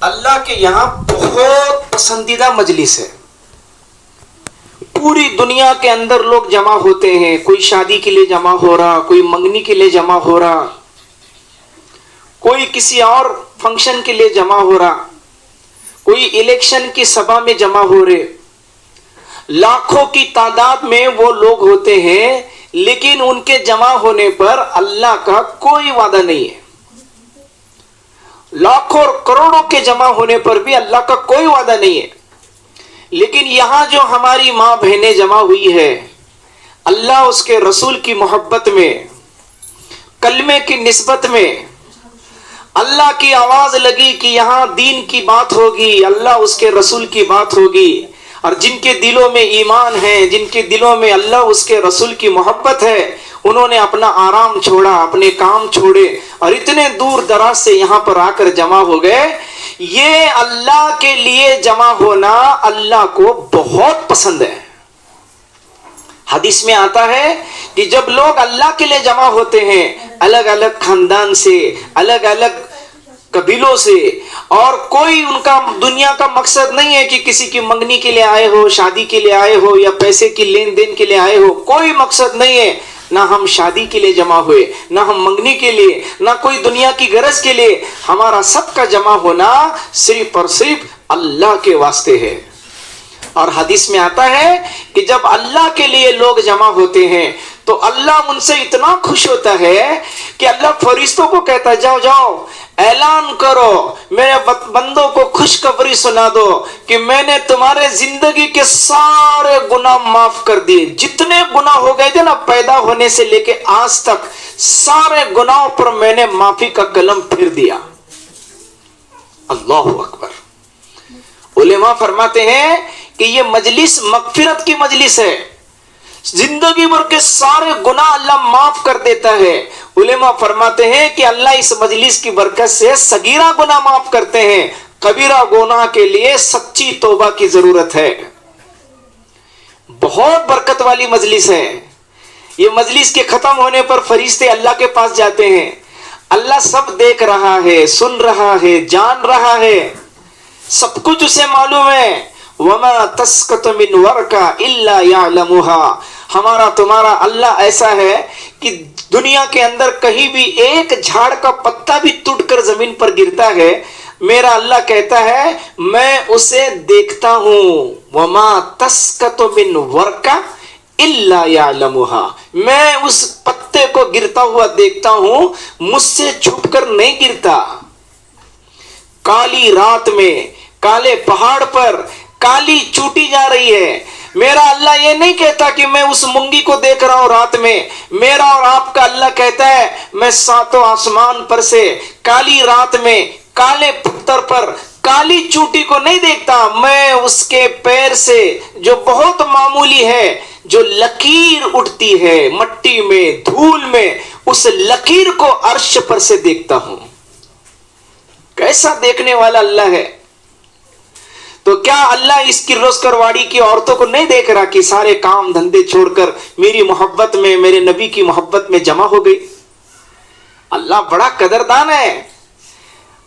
اللہ کے یہاں بہت پسندیدہ مجلس ہے. پوری دنیا کے اندر لوگ جمع ہوتے ہیں. کوئی شادی کے لیے جمع ہو رہا, کوئی منگنی کے لیے جمع ہو رہا, کوئی کسی اور فنکشن کے لیے جمع ہو رہا, کوئی الیکشن کی سبھا میں جمع ہو رہے. لاکھوں کی تعداد میں وہ لوگ ہوتے ہیں, لیکن ان کے جمع ہونے پر اللہ کا کوئی وعدہ نہیں ہے. لاکھوں اور کروڑوں کے جمع ہونے پر بھی اللہ کا کوئی وعدہ نہیں ہے. لیکن یہاں جو ہماری ماں بہنیں جمع ہوئی ہے, اللہ اس کے رسول کی محبت میں, کلمے کی نسبت میں, اللہ کی آواز لگی کہ یہاں دین کی بات ہوگی, اللہ اس کے رسول کی بات ہوگی. اور جن کے دلوں میں ایمان ہے, جن کے دلوں میں اللہ اس کے رسول کی محبت ہے, انہوں نے اپنا آرام چھوڑا, اپنے کام چھوڑے اور اتنے دور دراز سے یہاں پر آ کر جمع ہو گئے. یہ اللہ کے لیے جمع ہونا اللہ کو بہت پسند ہے. حدیث میں آتا ہے کہ جب لوگ اللہ کے لیے جمع ہوتے ہیں, الگ الگ خاندان سے, الگ الگ قبیلوں سے, اور کوئی ان کا دنیا کا مقصد نہیں ہے کہ کسی کی منگنی کے لیے آئے ہو, شادی کے لیے آئے ہو, یا پیسے کی لین دین کے لیے آئے ہو, کوئی مقصد نہیں ہے. نہ ہم شادی کے لیے جمع ہوئے, نہ ہم منگنی کے لیے, نہ کوئی دنیا کی غرض کے لیے. ہمارا سب کا جمع ہونا صرف اور صرف اللہ کے واسطے ہے. اور حدیث میں آتا ہے کہ جب اللہ کے لیے لوگ جمع ہوتے ہیں تو اللہ ان سے اتنا خوش ہوتا ہے کہ اللہ فرشتوں کو کہتا ہے, جاؤ جاؤ اعلان کرو, میرے بندوں کو خوشخبری سنا دو کہ میں نے تمہارے زندگی کے سارے گناہ معاف کر دیے. جتنے گناہ ہو گئے تھے نا پیدا ہونے سے لے کے آج تک, سارے گناہوں پر میں نے معافی کا قلم پھیر دیا. اللہ اکبر. علماء فرماتے ہیں کہ یہ مجلس مغفرت کی مجلس ہے. زندگی بھر کے سارے گناہ اللہ معاف کر دیتا ہے. علماء فرماتے ہیں کہ اللہ اس مجلس کی برکت سے صغیرہ گناہ معاف کرتے ہیں, کبیرہ گناہ کے لیے سچی توبہ کی ضرورت ہے. بہت برکت والی مجلس ہے. یہ مجلس کے ختم ہونے پر فرشتے اللہ کے پاس جاتے ہیں. اللہ سب دیکھ رہا ہے, سن رہا ہے, جان رہا ہے, سب کچھ اسے معلوم ہے. وَمَا تَسْقَطُ مِنْ وَرْقٍ إِلَّا يَعْلَمُهَا. ہمارا تمہارا اللہ ایسا ہے کہ دنیا کے اندر کہیں بھی ایک جھاڑ کا پتا بھی ٹوٹ کر زمین پر گرتا ہے, میرا اللہ کہتا ہے میں اسے دیکھتا ہوں. وَمَا تَسْقَطُ مِنْ وَرْقٍ إِلَّا يَعْلَمُهَا. میں اس پتے کو گرتا ہوا دیکھتا ہوں, مجھ سے چھپ کر نہیں گرتا. کالی رات میں, کالے پہاڑ پر کالی چوٹی جا رہی ہے, میرا اللہ یہ نہیں کہتا کہ میں اس مونگی کو دیکھ رہا ہوں رات میں. میرا اور آپ کا اللہ کہتا ہے میں ساتوں آسمان پر سے کالی رات میں کالے پتھر پر کالی چوٹی کو نہیں دیکھتا, میں اس کے پیر سے جو بہت معمولی ہے, جو لکیر اٹھتی ہے مٹی میں, دھول میں, اس لکیر کو عرش پر سے دیکھتا ہوں. کیسا دیکھنے والا اللہ ہے. تو کیا اللہ اس کی روزکرواڑی کی عورتوں کو نہیں دیکھ رہا کہ سارے کام دھندے چھوڑ کر میری محبت میں, میرے نبی کی محبت میں جمع ہو گئی. اللہ بڑا قدردان ہے.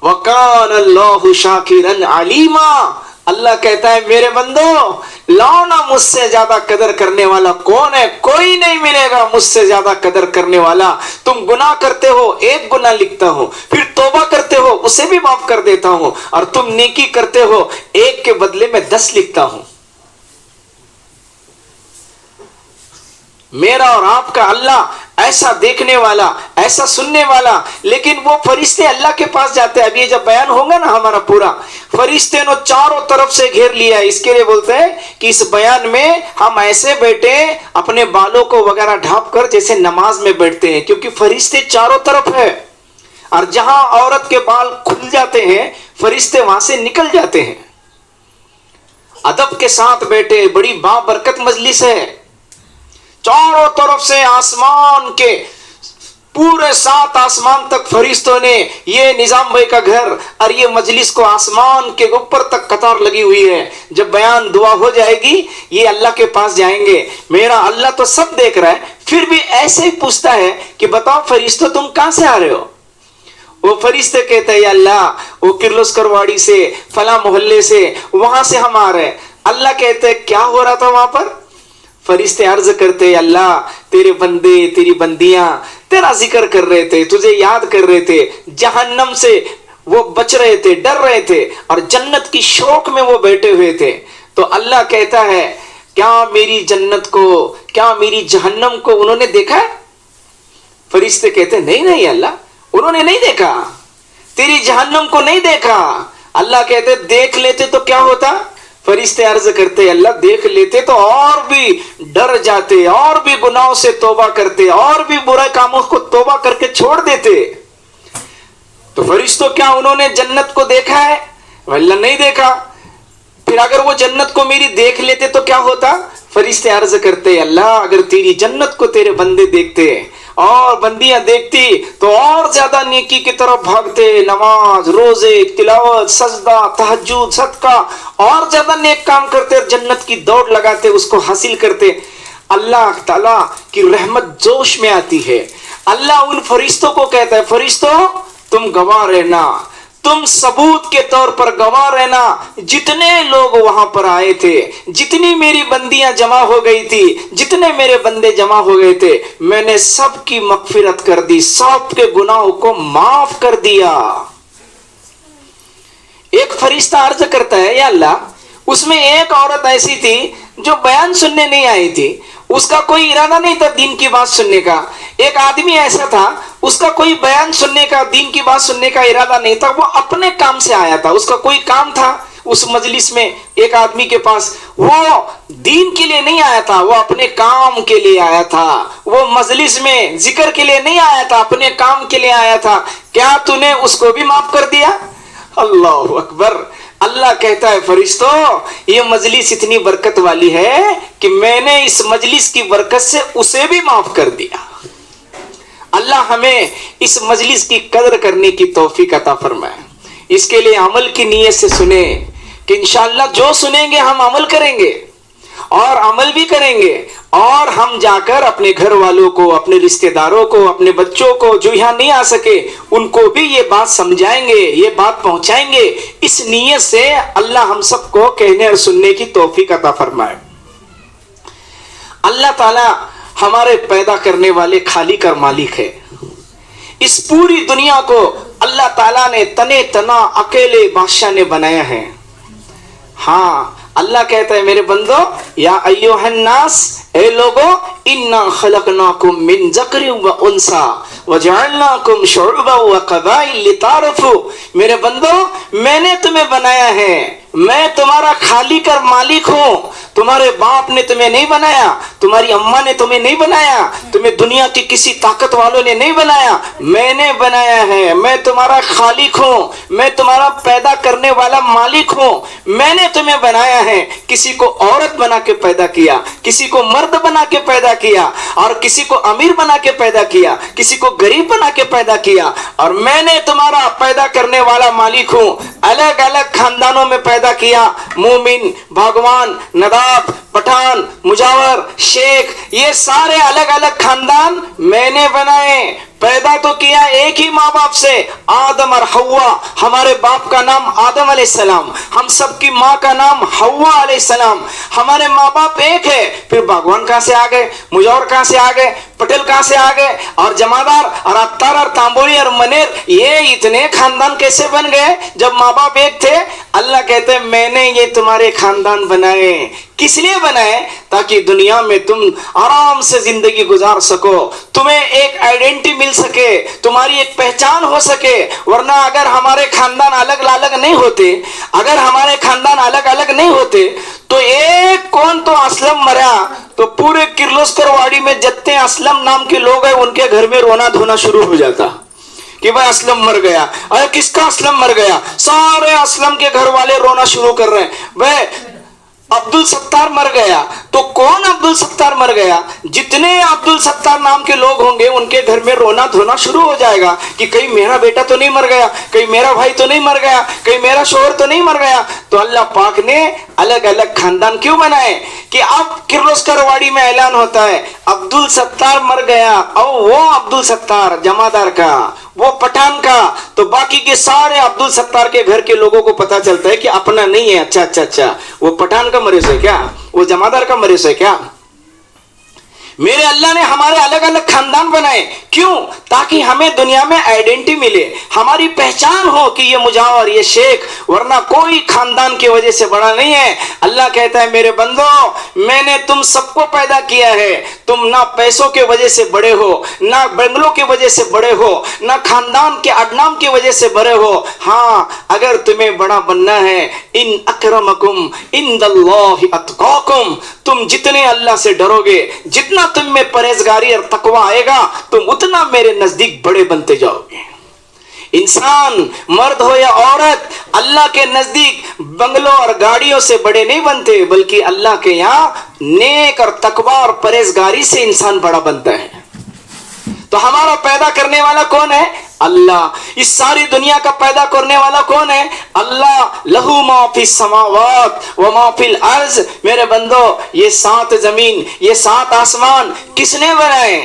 وَقَالَ اللَّهُ شَاكِرًا عَلِيمًا. اللہ کہتا ہے میرے بندو, لاؤ نا مجھ سے زیادہ قدر کرنے والا کون ہے؟ کوئی نہیں ملے گا مجھ سے زیادہ قدر کرنے والا. تم گناہ کرتے ہو, ایک گناہ لکھتا ہوں, پھر توبہ کرتے ہو, اسے بھی معاف کر دیتا ہوں, اور تم نیکی کرتے ہو, ایک کے بدلے میں 10 لکھتا ہوں. میرا اور آپ کا اللہ ایسا دیکھنے والا, ایسا سننے والا. لیکن وہ فرشتے اللہ کے پاس جاتے ہیں. اب یہ جب بیان ہوگا نا ہمارا پورا, فرشتے نے چاروں طرف سے گھیر لیا ہے. اس کے لیے بولتے ہیں کہ اس بیان میں ہم ایسے بیٹھے اپنے بالوں کو وغیرہ ڈھانپ کر جیسے نماز میں بیٹھتے ہیں, کیونکہ فرشتے چاروں طرف ہے. اور جہاں عورت کے بال کھل جاتے ہیں فرشتے وہاں سے نکل جاتے ہیں. ادب کے ساتھ بیٹھے, بڑی بابرکت مجلس ہے. چاروں طرف سے آسمان کے پورے 7 آسمان تک فرشتوں نے, یہ نظام بھائی کا گھر اور یہ مجلس کو آسمان کے اوپر تک قطار لگی ہوئی ہے. جب بیان دعا ہو جائے گی یہ اللہ کے پاس جائیں گے. میرا اللہ تو سب دیکھ رہا ہے, پھر بھی ایسے ہی پوچھتا ہے کہ بتاؤ فرشتوں تم کہاں سے آ رہے ہو؟ وہ فرشتے کہتے ہیں یا اللہ وہ کرلوسکر واڑی سے فلاں محلے سے وہاں سے ہم آ رہے ہیں. اللہ کہتے ہیں کیا ہو رہا تھا وہاں پر؟ فرشتے عرض کرتے ہیں اللہ تیرے بندے تیری بندیاں تیرا ذکر کر رہے تھے, تجھے یاد کر رہے تھے, جہنم سے وہ بچ رہے تھے, ڈر رہے تھے, اور جنت کی شوق میں وہ بیٹھے ہوئے تھے. تو اللہ کہتا ہے کیا میری جنت کو کیا میری جہنم کو انہوں نے دیکھا ہے؟ فرشتے کہتے ہیں نہیں نہیں اللہ انہوں نے نہیں دیکھا, تیری جہنم کو نہیں دیکھا. اللہ کہتے دیکھ لیتے تو کیا ہوتا؟ فرشتے عرض کرتے اللہ دیکھ لیتے تو اور بھی ڈر جاتے, اور بھی گناہوں سے توبہ کرتے, اور بھی برے کاموں کو توبہ کر کے چھوڑ دیتے. تو فرشتوں کیا انہوں نے جنت کو دیکھا ہے؟ اللہ نہیں دیکھا. پھر اگر وہ جنت کو میری دیکھ لیتے تو کیا ہوتا؟ فرشتے عرض کرتے اللہ اگر تیری جنت کو تیرے بندے دیکھتے اور بندیاں دیکھتی تو اور زیادہ نیکی کی طرف بھاگتے, نماز روزے تلاوت سجدہ تہجد صدقہ اور زیادہ نیک کام کرتے, جنت کی دوڑ لگاتے, اس کو حاصل کرتے. اللہ تعالیٰ کی رحمت جوش میں آتی ہے. اللہ ان فرشتوں کو کہتا ہے فرشتوں تم گواہ رہنا, تم ثبوت کے طور پر گواہ رہنا, جتنے لوگ وہاں پر آئے تھے, جتنی میری بندیاں جمع ہو گئی تھی, جتنے میرے بندے جمع ہو گئے تھے, میں نے سب کی مغفرت کر دی, سب کے گناہوں کو معاف کر دیا. ایک فرشتہ عرض کرتا ہے یا اللہ اس میں ایک عورت ایسی تھی جو بیان سننے نہیں آئی تھی, اس کا کوئی ارادہ نہیں تھا دین کی بات سننے کا. ایک آدمی ایسا تھا اس کا کوئی بیان سننے کا دین کی بات سننے کا ارادہ نہیں تھا, وہ اپنے کام سے آیا تھا, اس کا کوئی کام تھا اس مجلس میں. ایک آدمی کے پاس وہ دین کے لیے نہیں آیا تھا, وہ اپنے کام کے لیے آیا تھا, وہ مجلس میں ذکر کے لیے نہیں آیا تھا, اپنے کام کے لیے آیا تھا. کیا تو نے اس کو بھی معاف کر دیا؟ اللہ اکبر. اللہ کہتا ہے فرشتوں یہ مجلس اتنی برکت والی ہے کہ میں نے اس مجلس کی برکت سے اسے بھی معاف کر دیا. اللہ ہمیں اس مجلس کی قدر کرنے کی توفیق عطا فرمائے. اس کے لیے عمل کی نیت سے سنیں کہ انشاءاللہ جو سنیں گے ہم عمل کریں گے اور عمل بھی کریں گے, اور ہم جا کر اپنے گھر والوں کو, اپنے رشتہ داروں کو, اپنے بچوں کو جو یہاں نہیں آ سکے ان کو بھی یہ بات سمجھائیں گے, یہ بات پہنچائیں گے. اس نیت سے اللہ ہم سب کو کہنے اور سننے کی توفیق عطا فرمائے. اللہ تعالی ہمارے پیدا کرنے والے خالق اور مالک ہے. اس پوری دنیا کو اللہ تعالیٰ نے تنے تنا اکیلے بادشاہ نے بنایا ہے. ہاں اللہ کہتا ہے میرے بندو یا ایوہ الناس, اے لوگو, انا خلقناکم من ذکر و انسا وجعلناکم شعوبا و قبائل لتعارفوا. میرے بندو میں نے تمہیں بنایا ہے, میں تمہارا خالق اور مالک ہوں. تمہارے باپ نے تمہیں نہیں بنایا, تمہاری اماں نے تمہیں نہیں بنایا, تمہیں دنیا کی کسی طاقت والوں نے نہیں بنایا, میں نے بنایا ہے. میں تمہارا خالق ہوں, میں تمہارا پیدا کرنے والا مالک ہوں. میں نے تمہیں بنایا ہے. کسی کو عورت بنا کے پیدا کیا, کسی کو مرد بنا کے پیدا کیا, اور کسی کو امیر بنا کے پیدا کیا, کسی کو غریب بنا کے پیدا کیا, اور میں نے تمہارا پیدا کرنے والا مالک ہوں. الگ الگ خاندانوں میں پیدا کیا, مومن, بھگوان, نداب, پٹھان, مجاور, شیخ, یہ سارے الگ الگ خاندان میں نے بنائے. پیدا تو کیا ایک ہی ماں باپ سے, آدم اور حوا. ہمارے باپ کا نام آدم علیہ السلام, ہم سب کی ماں کا نام حوا علیہ السلام. ہمارے ماں باپ ایک ہے. پھر بھگوان کہاں سے آ گئے, مجاور کہاں سے آ گئے, پٹیل کہاں سے آ گئے, اور جمادار اور اتار اور تامبوری اور منیر, یہ اتنے خاندان کیسے بن گئے جب ماں باپ ایک تھے؟ اللہ کہتے ہیں میں نے یہ تمہارے خاندان بنائے. کس لیے بنائے؟ تاکہ دنیا میں تم آرام سے زندگی گزار سکو, تمہیں ایک آئیڈینٹی مل سکے, تمہاری ایک پہچان ہو سکے. ورنہ اگر ہمارے خاندان الگ الگ نہیں ہوتے, اگر ہمارے خاندان الگ الگ نہیں ہوتے تو ایک کون تو اسلم مرا تو پورے کرلوسکر واڑی میں جتنے اسلم نام کے لوگ ہیں ان کے گھر میں رونا دھونا شروع ہو جاتا کہ بھائی اسلم مر گیا. ارے کس کا اسلم مر گیا؟ سارے اسلم کے گھر والے رونا شروع کر رہے ہیں. بھائی عبد الستار مر گیا. تو کون عبد الستار مر گیا؟ جتنے عبد الستار نام کے لوگ ہوں گے ان کے گھر میں رونا دھونا شروع ہو جائے گا کہ کہیں میرا بیٹا تو نہیں مر گیا, کہیں میرا بھائی تو نہیں مر گیا, کہیں میرا شوہر تو نہیں مر گیا. تو اللہ پاک نے الگ الگ خاندان کیوں بنائے کہ اب کرلوسکر واڑی میں اعلان ہوتا ہے عبد الستار مر گیا, اور وہ عبد الستار جمادار کا, وہ پٹھان کا تو باقی کے سارے عبد الستار کے گھر کے لوگوں کو پتا چلتا ہے کہ اپنا نہیں ہے. اچھا اچھا اچھا, وہ پٹھان کا مریض ہے کیا, وہ جمادار کا مریض ہے کیا. میرے اللہ نے ہمارے الگ الگ خاندان بنائے, کیوں؟ تاکہ ہمیں دنیا میں آئیڈینٹی ملے, ہماری پہچان ہو کہ یہ مجاور, یہ شیخ, ورنہ کوئی خاندان کی وجہ سے بڑا نہیں ہے. اللہ کہتا ہے میرے بندو, میں نے تم سب کو پیدا کیا ہے, تم نہ پیسوں کے وجہ سے بڑے ہو, نہ بنگلوں کی وجہ سے بڑے ہو, نہ خاندان کے اڈنام کی وجہ سے بڑے ہو. ہاں, اگر تمہیں بڑا بننا ہے, ان اکرمکم عند اللہ اتقاکم, تم جتنے اللہ سے ڈرو گے, جتنا تم میں پرہیزگاری اور تقوی آئے گا, تم اتنا میرے نزدیک بڑے بنتے جاؤ گے. انسان مرد ہو یا عورت, اللہ کے نزدیک بنگلوں اور گاڑیوں سے بڑے نہیں بنتے, بلکہ اللہ کے یہاں نیک اور تقوی اور پرہیزگاری سے انسان بڑا بنتا ہے. تو ہمارا پیدا کرنے والا کون ہے؟ اللہ. اس ساری دنیا کا پیدا کرنے والا کون ہے؟ اللہ. لہو ما فی السماوات و ما فی الارض. میرے بندو, یہ 7 زمین, یہ 7 آسمان کس نے بنائے؟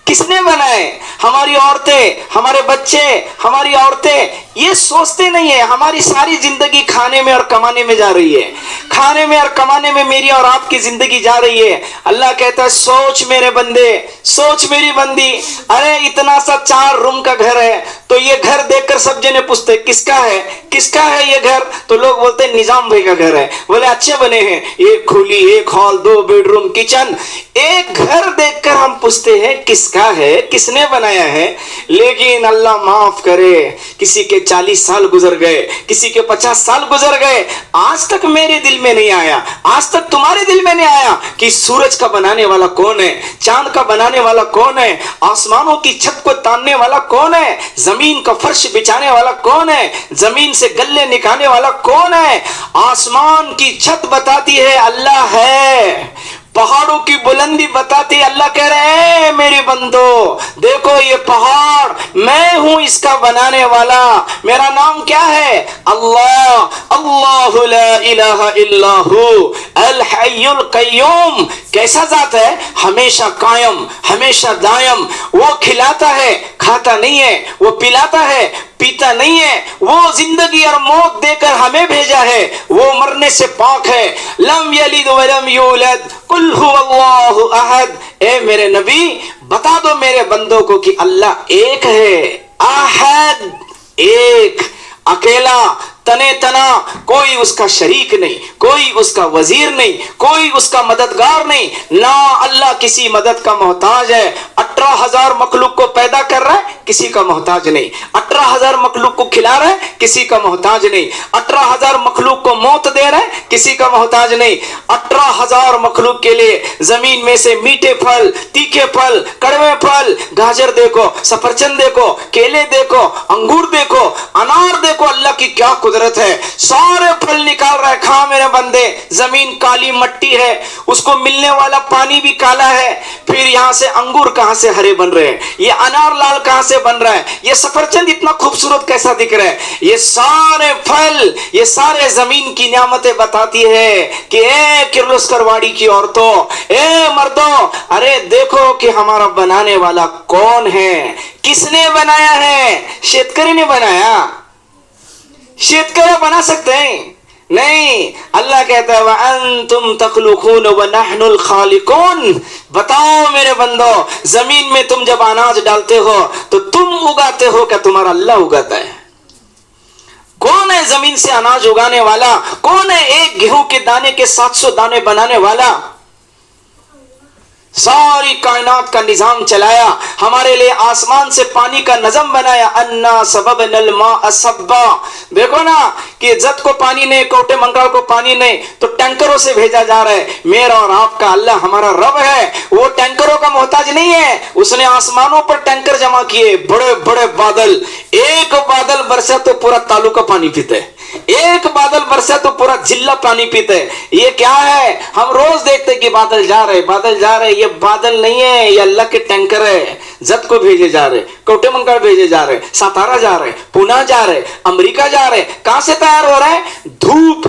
کس نے بنائے؟ ہماری عورتیں, ہمارے بچے, ہماری عورتیں یہ سوچتے نہیں ہیں ہماری ساری زندگی کھانے میں اور کمانے میں جا رہی ہے, کھانے میں اور کمانے میں میری اور آپ کی زندگی جا رہی ہے. اللہ کہتا ہے سوچ میرے بندے, سوچ میری بندی, ارے اتنا سا 4 روم کا گھر ہے, تو یہ گھر دیکھ کر سب جنے پوچھتے کس کا ہے, کس کا ہے یہ گھر؟ تو لوگ بولتے ہیں نظام بھائی کا گھر ہے. بولے اچھے بنے ہیں, ایک کھلی, ایک ہال, 2 بیڈ روم, کچن. ایک گھر دیکھ کر ہم پوچھتے ہیں کس کا ہے, کس نے بنایا ہے. لیکن اللہ معاف کرے, کسی کے 40 سال گزر گئے, کسی کے 50 سال گزر گئے, آج تک میرے دل میں نہیں آیا, آج تک تمہارے دل میں نہیں آیا کہ سورج کا بنانے والا کون ہے, چاند کا بنانے والا کون ہے, آسمانوں کی چھت کو تاننے والا کون ہے, زمین کا فرش بچھانے والا کون ہے, زمین سے گلے نکالنے والا کون ہے. آسمان کی چھت بتاتی ہے اللہ ہے, پہاڑوں کی بلندی بتاتی, اللہ کہہ رہے ہیں میری بندو دیکھو یہ پہاڑ میں ہوں اس کا بنانے والا, میرا نام کیا ہے؟ اللہ. اللہ لا الہ الا ہو الحی القیوم. کیسا ذات ہے؟ ہمیشہ قائم, ہمیشہ دائم. وہ کھلاتا ہے, کھاتا نہیں ہے, وہ پلاتا ہے, پیتا نہیں ہے, وہ زندگی اور موت دے کر ہمیں بھیجا ہے, وہ مرنے سے پاک ہے. لم یلد ولم یولد قل هو اللہ احد. اے میرے نبی بتا دو میرے بندوں کو کہ اللہ ایک ہے, احد, ایک, اکیلا, تنے تنا, کوئی اس کا شریک نہیں, کوئی اس کا وزیر نہیں, کوئی اس کا مددگار نہیں. نہ اللہ کسی مدد کا محتاج ہے. 18,000 مخلوق کو پیدا کر رہا ہے, کسی کا محتاج نہیں. 18,000 مخلوق کو کھلا رہا ہے, کسی کا محتاج نہیں. 18,000 مخلوق کو موت دے رہا ہے, کسی کا محتاج نہیں. 18,000 مخلوق کے لیے زمین میں سے میٹھے پھل, تیکھے پھل, کڑوے پھل, گاجر دیکھو, سفرچند دیکھو, کیلے دیکھو, انگور دیکھو, انار دیکھو, اللہ کی کیا قدرت ہے. سارے پھل نکال رہا ہے, کھا میرے بندے. زمین کالی مٹی ہے, اس کو ملنے والا پانی بھی کالا ہے. پھر یہاں سے انگور کہاں سے ہرے بن رہے ہیں, یہ انار لال کہاں سے بن رہا ہے, یہ سفرچند اتنا خوبصورت کیسا دکھ رہا ہے. یہ سارے پھل, یہ سارے زمین کی نعمتیں بتاتی ہے کہ اے کرلوسکر واڑی کی عورتوں, اے مردوں, ارے دیکھو کہ ہمارا بنانے والا کون ہے, کس نے بنایا ہے. شیتکری نے بنایا, شیتکری بنا سکتے ہیں نہیں. اللہ کہتا ہے وَأَنْتُمْ تَخْلُقُونَ وَنَحْنُ الْخَالِقُونَ. بتاؤ میرے بندو, زمین میں تم جب اناج ڈالتے ہو تو تم اگاتے ہو کہ تمہارا اللہ اگاتا ہے؟ کون ہے زمین سے اناج اگانے والا؟ کون ہے ایک گیہوں کے دانے کے 700 دانے بنانے والا؟ ساری کائنات کا نظام چلایا, ہمارے لیے آسمان سے پانی کا نظم بنایا. انا سببنا الماء سبا. دیکھو نا کہ عزت کو پانی نہیں, کوٹے منگال کو پانی نہیں, تو ٹینکروں سے بھیجا جا رہا ہے. میرا اور آپ کا اللہ ہمارا رب ہے, وہ ٹینکروں کا محتاج نہیں ہے. اس نے آسمانوں پر ٹینکر جمع کیے, بڑے بڑے بادل. ایک بادل برسے تو پورا تالو کا پانی پیتے, ایک بادل برسے تو پورا ضلع پانی پیتے. یہ کیا ہے؟ ہم روز دیکھتے کہ بادل جا رہے, بادل جا رہے. یہ بادل نہیں ہے, یہ اللہ کے ٹینکر ہے. زد کو بھیجے جا رہے, کوٹے منگل بھیجے جا رہے, ساتارا جا رہے, پونا جا رہے, امریکہ جا رہے. کہاں سے تیار ہو رہا ہے؟ دھوپ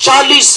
40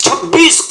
26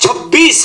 26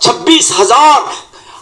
26,000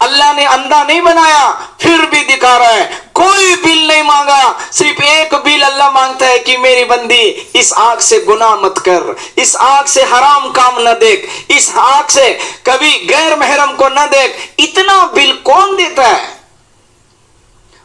اللہ نے اندھا نہیں بنایا, پھر بھی دکھا رہا ہے. کوئی بل نہیں مانگا, صرف ایک بل اللہ مانگتا ہے کہ میری بندی اس آنکھ سے گناہ مت کر, اس آنکھ سے حرام کام نہ دیکھ, اس آنکھ سے کبھی غیر محرم کو نہ دیکھ. اتنا بل کون دیتا ہے؟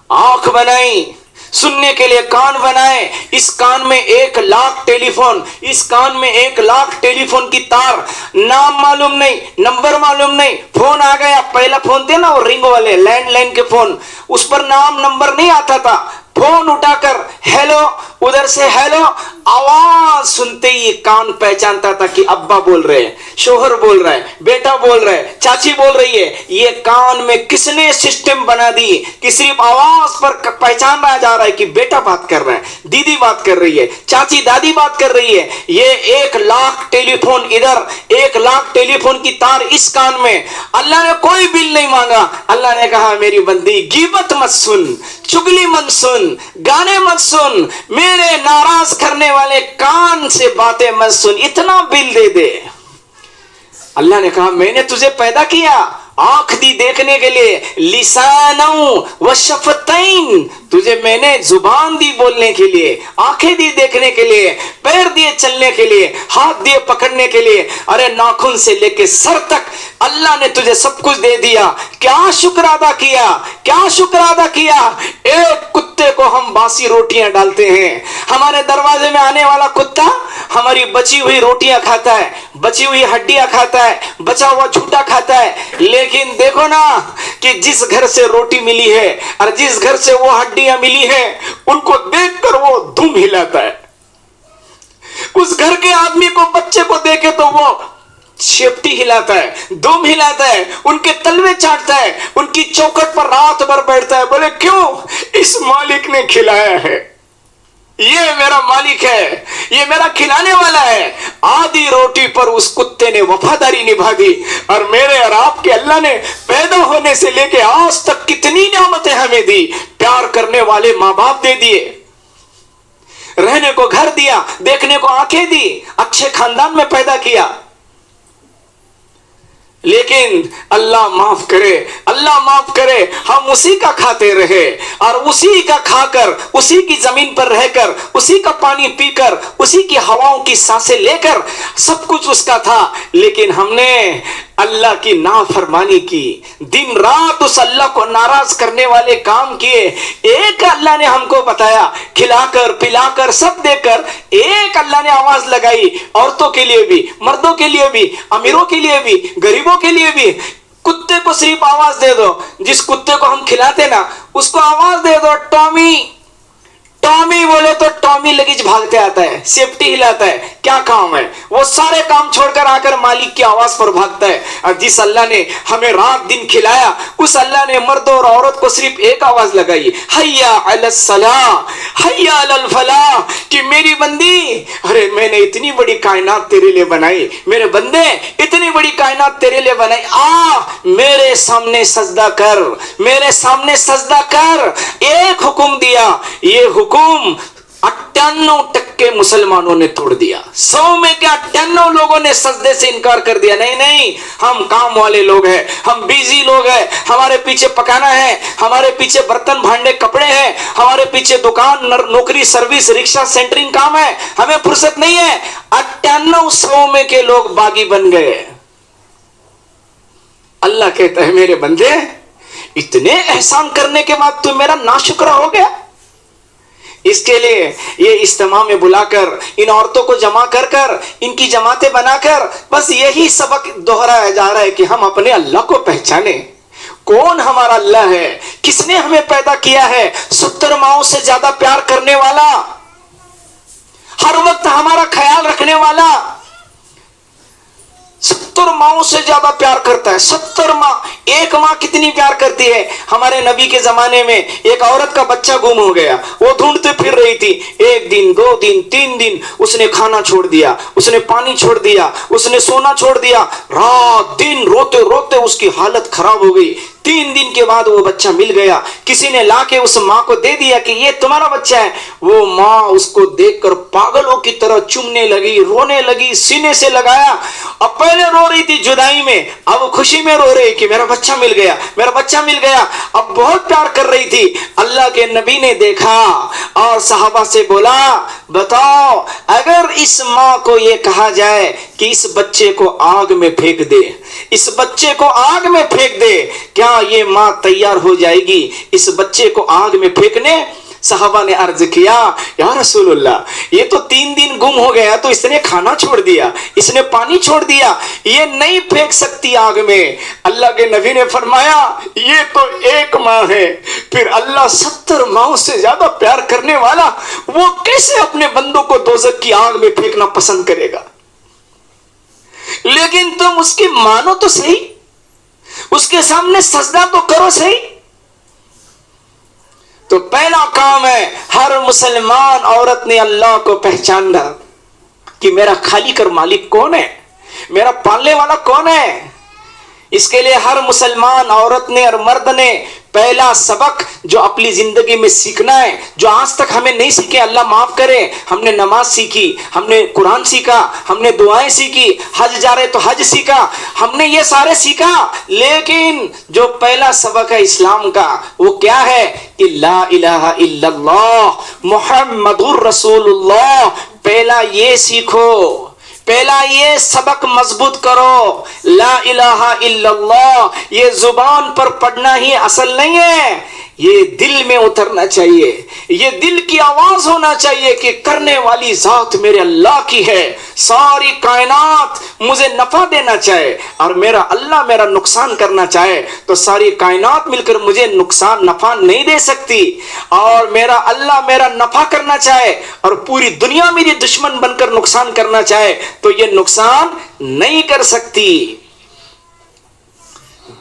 آنکھ بنائی, سننے کے لیے کان بنائے, اس کان میں 1,00,000 ٹیلی فون, اس کان میں 1,00,000 ٹیلی فون کی تار, نام معلوم نہیں, نمبر معلوم نہیں. فون آ گیا, پہلا فون تھے نا وہ رنگ والے لینڈ لائن کے فون, اس پر نام نمبر نہیں آتا تھا. فون اٹھا کر ہیلو, ادھر سے ہیلو, آواز سنتے ہی کان پہچانتا تھا کہ ابا بول رہے ہیں, شوہر بول رہا ہے, بیٹا بول رہا ہے, چاچی بول رہی ہے. یہ کان میں کس نے سسٹم بنا دی کہ صرف آواز پر پہچان رہا جا رہا ہے کہ بیٹا بات کر رہا ہے, دیدی بات کر رہی ہے, چاچی دادی بات کر رہی ہے. یہ 1,00,000 ٹیلی فون ادھر, 1,00,000 ٹیلی فون کی تار اس کان میں. اللہ نے کوئی بل نہیں مانگا. اللہ نے کہا میری بندی غیبت مت سن, چگلی مت سن, گانے مت سن, میرے ناراض کرنے والے کان سے باتیں مت سن, اتنا بل دے دے. اللہ نے کہا میں نے تجھے پیدا کیا, آنکھ دی دیکھنے کے لیے, لسانوں و شفتین, تجھے میں نے زبان دی بولنے کے لیے, آنکھیں دی دیکھنے کے لیے, پیر دیے چلنے کے لیے, ہاتھ دیے پکڑنے کے لیے. ارے ناخن سے لے کے سر تک اللہ نے تجھے سب کچھ دے دیا. کیا شکر ادا کیا, کیا شکر ادا کیا. ایک کتے کو ہم باسی روٹیاں ڈالتے ہیں, ہمارے دروازے میں آنے والا کتا ہماری بچی ہوئی روٹیاں کھاتا ہے, بچی ہوئی ہڈیاں کھاتا ہے, بچا ہوا جھوٹا کھاتا ہے. لیکن دیکھو نا کہ جس گھر سے روٹی ملی ہے اور جس گھر سے وہ ہڈیاں ملی ہے, ان کو دیکھ کر وہ دم ہلاتا ہے. اس گھر کے آدمی کو, بچے کو دیکھے تو وہ شیپٹی ہلاتا ہے, دم ہلاتا ہے, ان کے تلوے چاٹتا ہے, ان کی چوکھٹ پر رات بھر بیٹھتا ہے. بولے کیوں؟ اس مالک نے کھلایا ہے, یہ میرا مالک ہے, یہ میرا کھلانے والا ہے. آدھی روٹی پر اس کتے نے وفاداری نبھا دی. اور میرے اور آپ کے اللہ نے پیدا ہونے سے لے کے آج تک کتنی نعمتیں ہمیں دی. پیار کرنے والے ماں باپ دے دیے, رہنے کو گھر دیا, دیکھنے کو آنکھیں دی, اچھے خاندان میں پیدا کیا. لیکن اللہ معاف کرے, اللہ معاف کرے, ہم اسی کا کھاتے رہے اور اسی کا کھا کر, اسی کی زمین پر رہ کر, اسی کا پانی پی کر, اسی کی ہواؤں کی سانسیں لے کر, سب کچھ اس کا تھا. لیکن ہم نے اللہ کی نافرمانی کی, دن رات اس اللہ کو ناراض کرنے والے کام کیے. ایک اللہ نے ہم کو بتایا, کھلا کر پلا کر سب دے کر, ایک اللہ نے آواز لگائی عورتوں کے لیے بھی, مردوں کے لیے بھی, امیروں کے لیے بھی, غریبوں کے لیے بھی. کتے کو صرف آواز دے دو, جس کتے کو ہم کھلاتے نا اس کو آواز دے دو, ٹامی ٹامی بولے تو ٹامی لگیج بھاگتے آتا ہے, سیفٹی ہلاتا ہے. کیا کام ہے؟ وہ سارے کام چھوڑ کر آ کر مالک کی آواز پر بھاگتا ہے. اور جس اللہ نے ہمیں رات دن کھلایا, اس اللہ نے مرد اور عورت کو صرف ایک آواز لگائی, حیا علی الصلاح, حیا علی الفلاح, کہ میری بندی, ارے میں نے اتنی بڑی کائنات تیرے لیے بنائی, میرے بندے اتنی بڑی کائنات تیرے لیے بنائی, آ میرے سامنے سجدہ کر, میرے سامنے سجدہ کر. ایک حکم دیا, یہ حکم 98% مسلمانوں نے توڑ دیا. 100 میں کیا 98 لوگوں نے سجدے سے انکار کر دیا. نہیں نہیں, ہم کام والے لوگ ہیں, ہم بیزی لوگ ہیں, ہمارے پیچھے پکانا ہے, ہمارے پیچھے برتن بھانڈے کپڑے ہیں, ہمارے پیچھے دکان نوکری سروس رکشہ سینٹرنگ کام ہے, ہمیں فرصت نہیں ہے. 98 میں کے لوگ باغی بن گئے. اللہ کہتا ہے میرے بندے, اتنے احسان کرنے کے بعد تو میرا ناشکرہ ہو گیا. اس کے لیے یہ اجتماع میں بلا کر, ان عورتوں کو جمع کر کر, ان کی جماعتیں بنا کر, بس یہی سبق دہرایا جا رہا ہے کہ ہم اپنے اللہ کو پہچانیں. کون ہمارا اللہ ہے, کس نے ہمیں پیدا کیا ہے, 70 ماؤں سے زیادہ پیار کرنے والا, ہر وقت ہمارا خیال رکھنے والا, 70 ماؤں سے زیادہ پیار کرتا ہے. 70 ماں, ایک ماں کتنی پیار کرتی ہے. ہمارے نبی کے زمانے میں ایک عورت کا بچہ گم ہو گیا, وہ ڈھونڈتے پھر رہی تھی. 1 دن 2 دن 3 دن اس نے کھانا چھوڑ دیا, اس نے پانی چھوڑ دیا, اس نے سونا چھوڑ دیا, رات دن روتے روتے اس کی حالت خراب ہو گئی. 3 دن کے بعد وہ بچہ مل گیا. کسی نے لا کے اس ماں کو دے دیا کہ یہ تمہارا بچہ ہے. وہ ماں اس کو دیکھ کر پاگلوں کی طرح چومنے لگی, رونے لگی, سینے سے لگایا, اب پہلے رو رہی تھی جدائی میں، اب خوشی میں رو رہی کہ میرا بچہ مل گیا، میرا بچہ مل گیا، اب بہت پیار کر رہی تھی۔ اللہ کے نبی نے دیکھا اور صحابہ سے بولا بتاؤ اگر اس ماں کو یہ کہا جائے کہ اس بچے کو آگ میں پھینک دے، اس بچے کو آگ میں پھینک دے، کیا یہ ماں تیار ہو جائے گی اس بچے کو آگ میں پھینکنے؟ صحابہ نے عرض کیا یا رسول اللہ یہ تو 3 دن گم ہو گیا، تو اس نے کھانا چھوڑ دیا، اس نے پانی چھوڑ دیا، یہ نہیں پھینک سکتی آگ میں۔ اللہ کے نبی نے فرمایا یہ تو ایک ماں ہے، پھر اللہ 70 ماؤں سے زیادہ پیار کرنے والا وہ کیسے اپنے بندوں کو دوزخ کی آگ میں پھینکنا پسند کرے گا؟ لیکن تم اس کی مانو تو صحیح، اس کے سامنے سجدہ تو کرو صحیح۔ تو پہلا کام ہے ہر مسلمان عورت نے اللہ کو پہچاننا کہ میرا خالق اور مالک کون ہے، میرا پالنے والا کون ہے۔ اس کے لیے ہر مسلمان عورت نے اور مرد نے پہلا سبق جو اپنی زندگی میں سیکھنا ہے، جو آج تک ہمیں نہیں سیکھے اللہ معاف کرے۔ ہم نے نماز سیکھی، ہم نے قرآن سیکھا، ہم نے دعائیں سیکھی، حج جا رہے تو حج سیکھا، ہم نے یہ سارے سیکھا، لیکن جو پہلا سبق ہے اسلام کا وہ کیا ہے کہ لا الہ الا اللہ محمد الرسول اللہ۔ پہلا یہ سیکھو، پہلا یہ سبق مضبوط کرو، لا الہ الا اللہ یہ زبان پر پڑھنا ہی اصل نہیں ہے، یہ دل میں اترنا چاہیے، یہ دل کی آواز ہونا چاہیے کہ کرنے والی ذات میرے اللہ کی ہے، ساری کائنات مجھے نفع دینا چاہے اور میرا اللہ میرا نقصان کرنا چاہے تو ساری کائنات مل کر مجھے نقصان نفع نہیں دے سکتی، اور میرا اللہ میرا نفع کرنا چاہے اور پوری دنیا میری دشمن بن کر نقصان کرنا چاہے تو یہ نقصان نہیں کر سکتی۔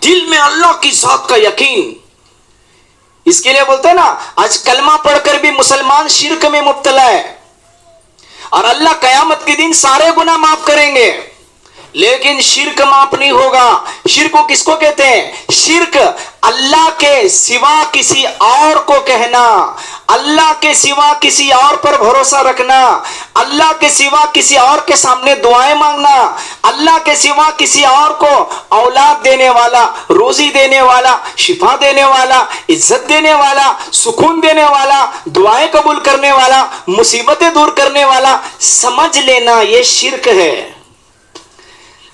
دل میں اللہ کی ذات کا یقین، اس کے لیے بولتے ہیں نا آج کلمہ پڑھ کر بھی مسلمان شرک میں مبتلا ہے، اور اللہ قیامت کے دن سارے گناہ معاف کریں گے لیکن شرک معاف نہیں ہوگا۔ شرک کو کس کو کہتے ہیں؟ شرک اللہ کے سوا کسی اور کو کہنا، اللہ کے سوا کسی اور پر بھروسہ رکھنا، اللہ کے سوا کسی اور کے سامنے دعائیں مانگنا، اللہ کے سوا کسی اور کو اولاد دینے والا، روزی دینے والا، شفا دینے والا، عزت دینے والا، سکون دینے والا، دعائیں قبول کرنے والا، مصیبتیں دور کرنے والا سمجھ لینا یہ شرک ہے۔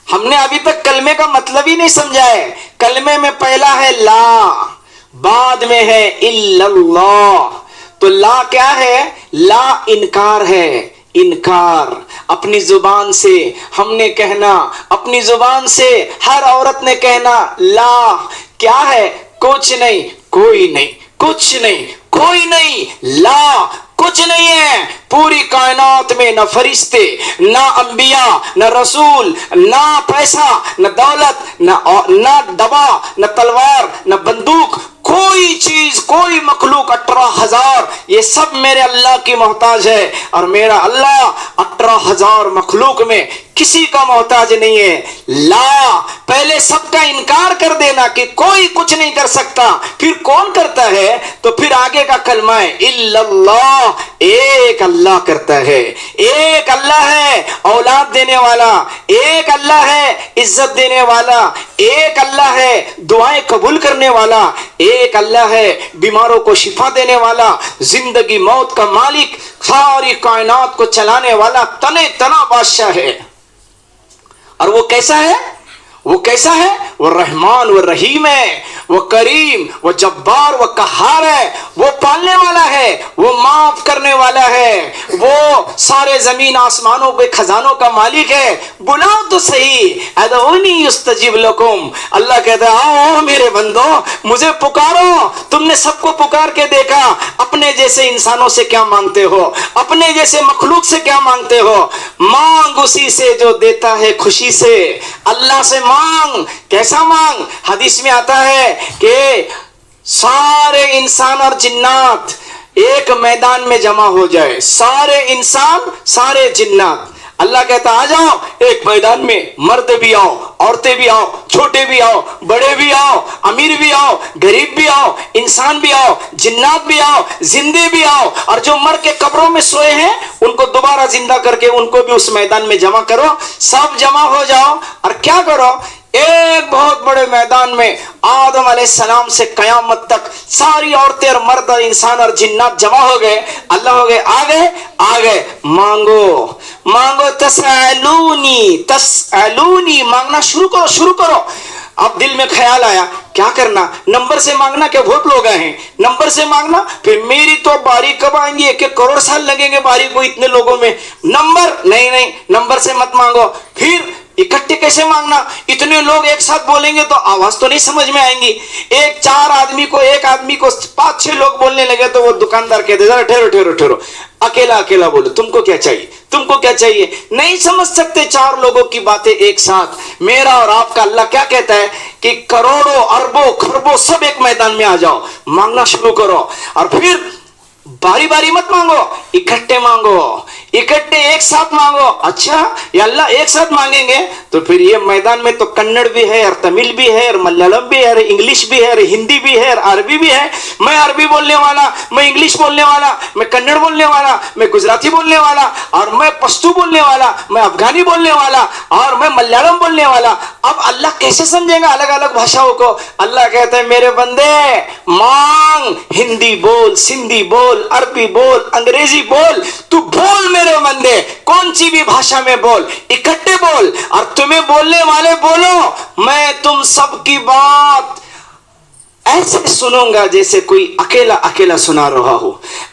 ہم نے ابھی تک کلمے کا مطلب ہی نہیں سمجھا ہے۔ کلمے میں پہلا ہے لا، بعد میں ہے الا اللہ۔ تو لا کیا ہے؟ لا انکار ہے، انکار اپنی زبان سے ہم نے کہنا، اپنی زبان سے ہر عورت نے کہنا لا کیا ہے؟ کچھ نہیں، کوئی نہیں، کچھ نہیں، کوئی نہیں، لا کچھ نہیں ہے۔ پوری کائنات میں نہ فرشتے، نہ انبیاء، نہ رسول، نہ پیسہ، نہ دولت، نہ دوا، نہ تلوار، نہ بندوق، کوئی چیز، کوئی مخلوق 18,000 یہ سب میرے اللہ کی محتاج ہے، اور میرا اللہ 18,000 مخلوق میں کسی کا محتاج نہیں ہے۔ لا پہلے سب کا انکار کر دینا کہ کوئی کچھ نہیں کر سکتا، پھر کون کرتا ہے؟ تو پھر آگے کا کلمہ ہے الا اللہ، ایک اللہ کرتا ہے، ایک اللہ ہے اولاد دینے والا، ایک اللہ ہے عزت دینے والا، ایک اللہ ہے دعائیں قبول کرنے والا، ایک اللہ ہے بیماروں کو شفا دینے والا، زندگی موت کا مالک، ساری کائنات کو چلانے والا، تنے تنا بادشاہ ہے۔ اور وہ کیسا ہے؟ وہ کیسا ہے؟ وہ رحمان و رحیم ہے، وہ کریم، وہ جبار، وہ قہار ہے، وہ پالنے والا ہے، وہ معاف کرنے والا ہے، وہ سارے زمین آسمانوں کے خزانوں کا مالک ہے۔ بلاؤ تو صحیح، ادعونی یستجب لکم، اللہ کہتا ہے آؤ میرے بندو مجھے پکارو۔ تم نے سب کو پکار کے دیکھا، اپنے جیسے انسانوں سے کیا مانگتے ہو، اپنے جیسے مخلوق سے کیا مانگتے ہو؟ مانگ اسی سے جو دیتا ہے خوشی سے، اللہ سے مانگ۔ کیسا مانگ؟ حدیث میں آتا ہے کہ سارے انسان اور جنات ایک میدان میں جمع ہو جائے، سارے انسان سارے جنات، اللہ کہتا آ جاؤ ایک میدان میں، مرد بھی آؤ، عورتیں بھی آؤ، چھوٹے بھی آؤ، بڑے بھی آؤ، امیر بھی آؤ، غریب بھی آؤ، انسان بھی آؤ، جنات بھی آؤ، زندے بھی آؤ، اور جو مر کے قبروں میں سوئے ہیں ان کو دوبارہ زندہ کر کے ان کو بھی اس میدان میں جمع کرو، سب جمع ہو جاؤ، اور کیا کرو، ایک بہت بڑے میدان میں آدم علیہ السلام سے قیامت تک ساری عورتیں اور مرد اور انسان اور جنات جمع ہو گئے، اللہ ہو گئے آ گئے مانگو مانگو، تسألونی مانگنا شروع کرو۔ اب دل میں خیال آیا کیا کرنا، نمبر سے مانگنا، کہ بہت لوگ ہیں نمبر سے مانگنا، پھر میری تو باری کب آئیں گی، 1 کروڑ سال لگیں گے باری کو اتنے لوگوں میں، نمبر نہیں نمبر سے مت مانگو، پھر اکٹھے کیسے مانگنا، اتنے لوگ ایک ساتھ بولیں گے تو آواز تو نہیں سمجھ میں آئیں گی، ایک آدمی کو 5-6 لوگ بولنے لگے تو وہ دکاندار کہتے ذرا ٹھہرو، اکیلا بولو، تم کو کیا چاہیے، نہیں سمجھ سکتے 4 لوگوں کی باتیں ایک ساتھ۔ میرا اور آپ کا اللہ کیا کہتا ہے کہ کروڑوں اربوں خربوں سب ایک میدان میں آ جاؤ، مانگنا شروع کرو، اور پھر باری باری مت مانگو، اکٹھے مانگو، اکٹھے ایک ساتھ مانگو۔ اچھا یا اللہ ایک ساتھ مانگیں گے تو پھر یہ میدان میں تو کنڑ بھی ہے اور تمل بھی ہے اور ملیالم بھی ہے اور انگلش بھی ہے اور ہندی بھی ہے اور عربی بھی ہے، میں عربی بولنے والا، میں انگلش بولنے والا، میں کنڑ بولنے والا، میں گجراتی بولنے والا، اور میں پشتو بولنے والا، میں افغانی بولنے والا، اور میں ملیالم بولنے والا۔ اب اللہ کیسے سمجھے گا الگ الگ بھاشاؤں کو؟ اللہ کہتا ہے میرے بندے مانگ، ہندی بول، سندھی بول، عربی بول، انگریزی بول، تو بول میرے بندے، کون سی بھی بھاشا میں بول، اکٹھے بول، اور تمہیں بولنے والے بولو، میں تم سب کی بات ایسے سنوں گا جیسے کوئی اکیلا سنا رہا ہو،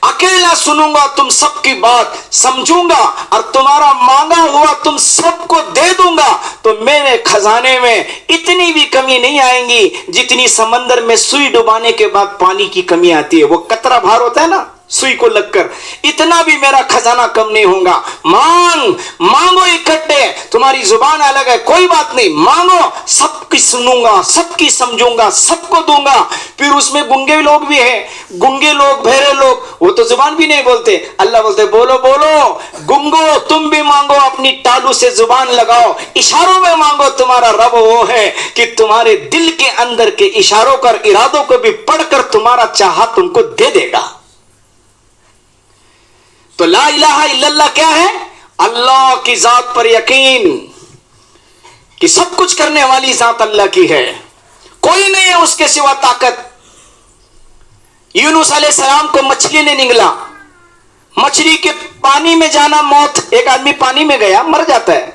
اکیلا سنوں گا، تم سب کی بات سمجھوں گا، اور تمہارا مانگا ہوا تم سب کو دے دوں گا، تو میرے خزانے میں اتنی بھی کمی نہیں آئیں گی جتنی سمندر میں سوئی ڈبانے کے بعد پانی کی کمی آتی ہے، وہ قطرہ بھار ہوتا ہے نا سوئی کو لگ کر، اتنا بھی میرا خزانہ کم نہیں ہوگا۔ مانگو اکٹھے، تمہاری زبان الگ ہے کوئی بات نہیں، مانگو، سب کی سنوں گا، سب کی سمجھوں گا، سب کو دوں گا۔ پھر اس میں گنگے لوگ بھی ہیں، گنگے لوگ، بہرے لوگ، وہ تو زبان بھی نہیں بولتے، اللہ بولتے بولو گنگو تم بھی مانگو، اپنی ٹالو سے زبان لگاؤ، اشاروں میں مانگو، تمہارا رب وہ ہے کہ تمہارے دل کے اندر کے اشاروں کر ارادوں کو بھی پڑھ کر تمہارا چاہا تم کو دے دے گا۔ تو لا الہ الا اللہ کیا ہے؟ اللہ کی ذات پر یقین کہ سب کچھ کرنے والی ذات اللہ کی ہے، کوئی نہیں ہے اس کے سوا طاقت۔ یونس علیہ السلام کو مچھلی نے نگلا، مچھلی کے پانی میں جانا موت، ایک آدمی پانی میں گیا مر جاتا ہے،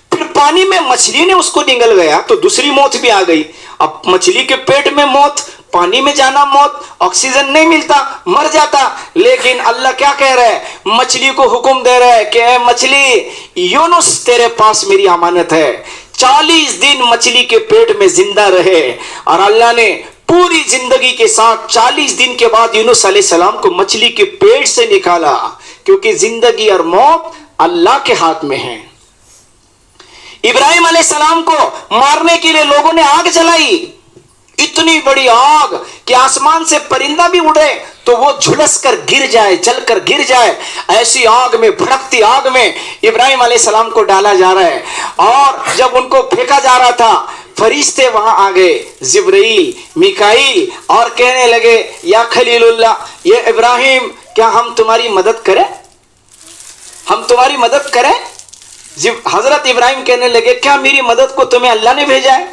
پھر پانی میں مچھلی نے اس کو نگل گیا تو دوسری موت بھی آ گئی، اب مچھلی کے پیٹ میں موت، پانی میں جانا موت، آکسیجن نہیں ملتا مر جاتا، لیکن اللہ کیا کہہ رہا ہے؟ مچھلی کو حکم دے رہا ہے کہ اے مچھلی، یونس تیرے پاس میری امانت ہے، 40 دن مچھلی کے پیٹ میں زندہ رہے، اور اللہ نے پوری زندگی کے ساتھ 40 دن کے بعد یونس علیہ السلام کو مچھلی کے پیٹ سے نکالا، کیونکہ زندگی اور موت اللہ کے ہاتھ میں ہے۔ ابراہیم علیہ السلام کو مارنے کے لیے لوگوں نے آگ جلائی، اتنی بڑی آگ کہ آسمان سے پرندہ بھی اڑے تو وہ جھلس کر گر جائے، جل کر گر جائے، ایسی آگ میں، بھڑکتی آگ میں ابراہیم علیہ السلام کو ڈالا جا رہا ہے، اور جب ان کو پھینکا جا رہا تھا فرشتے وہاں آ گئے، جبرائیل، میکائیل، اور کہنے لگے یا خلیل اللہ، یہ ابراہیم کیا ہم تمہاری مدد کریں، ہم تمہاری مدد کریں؟ حضرت ابراہیم کہنے لگے کیا میری مدد کو تمہیں اللہ نے بھیجا ہے،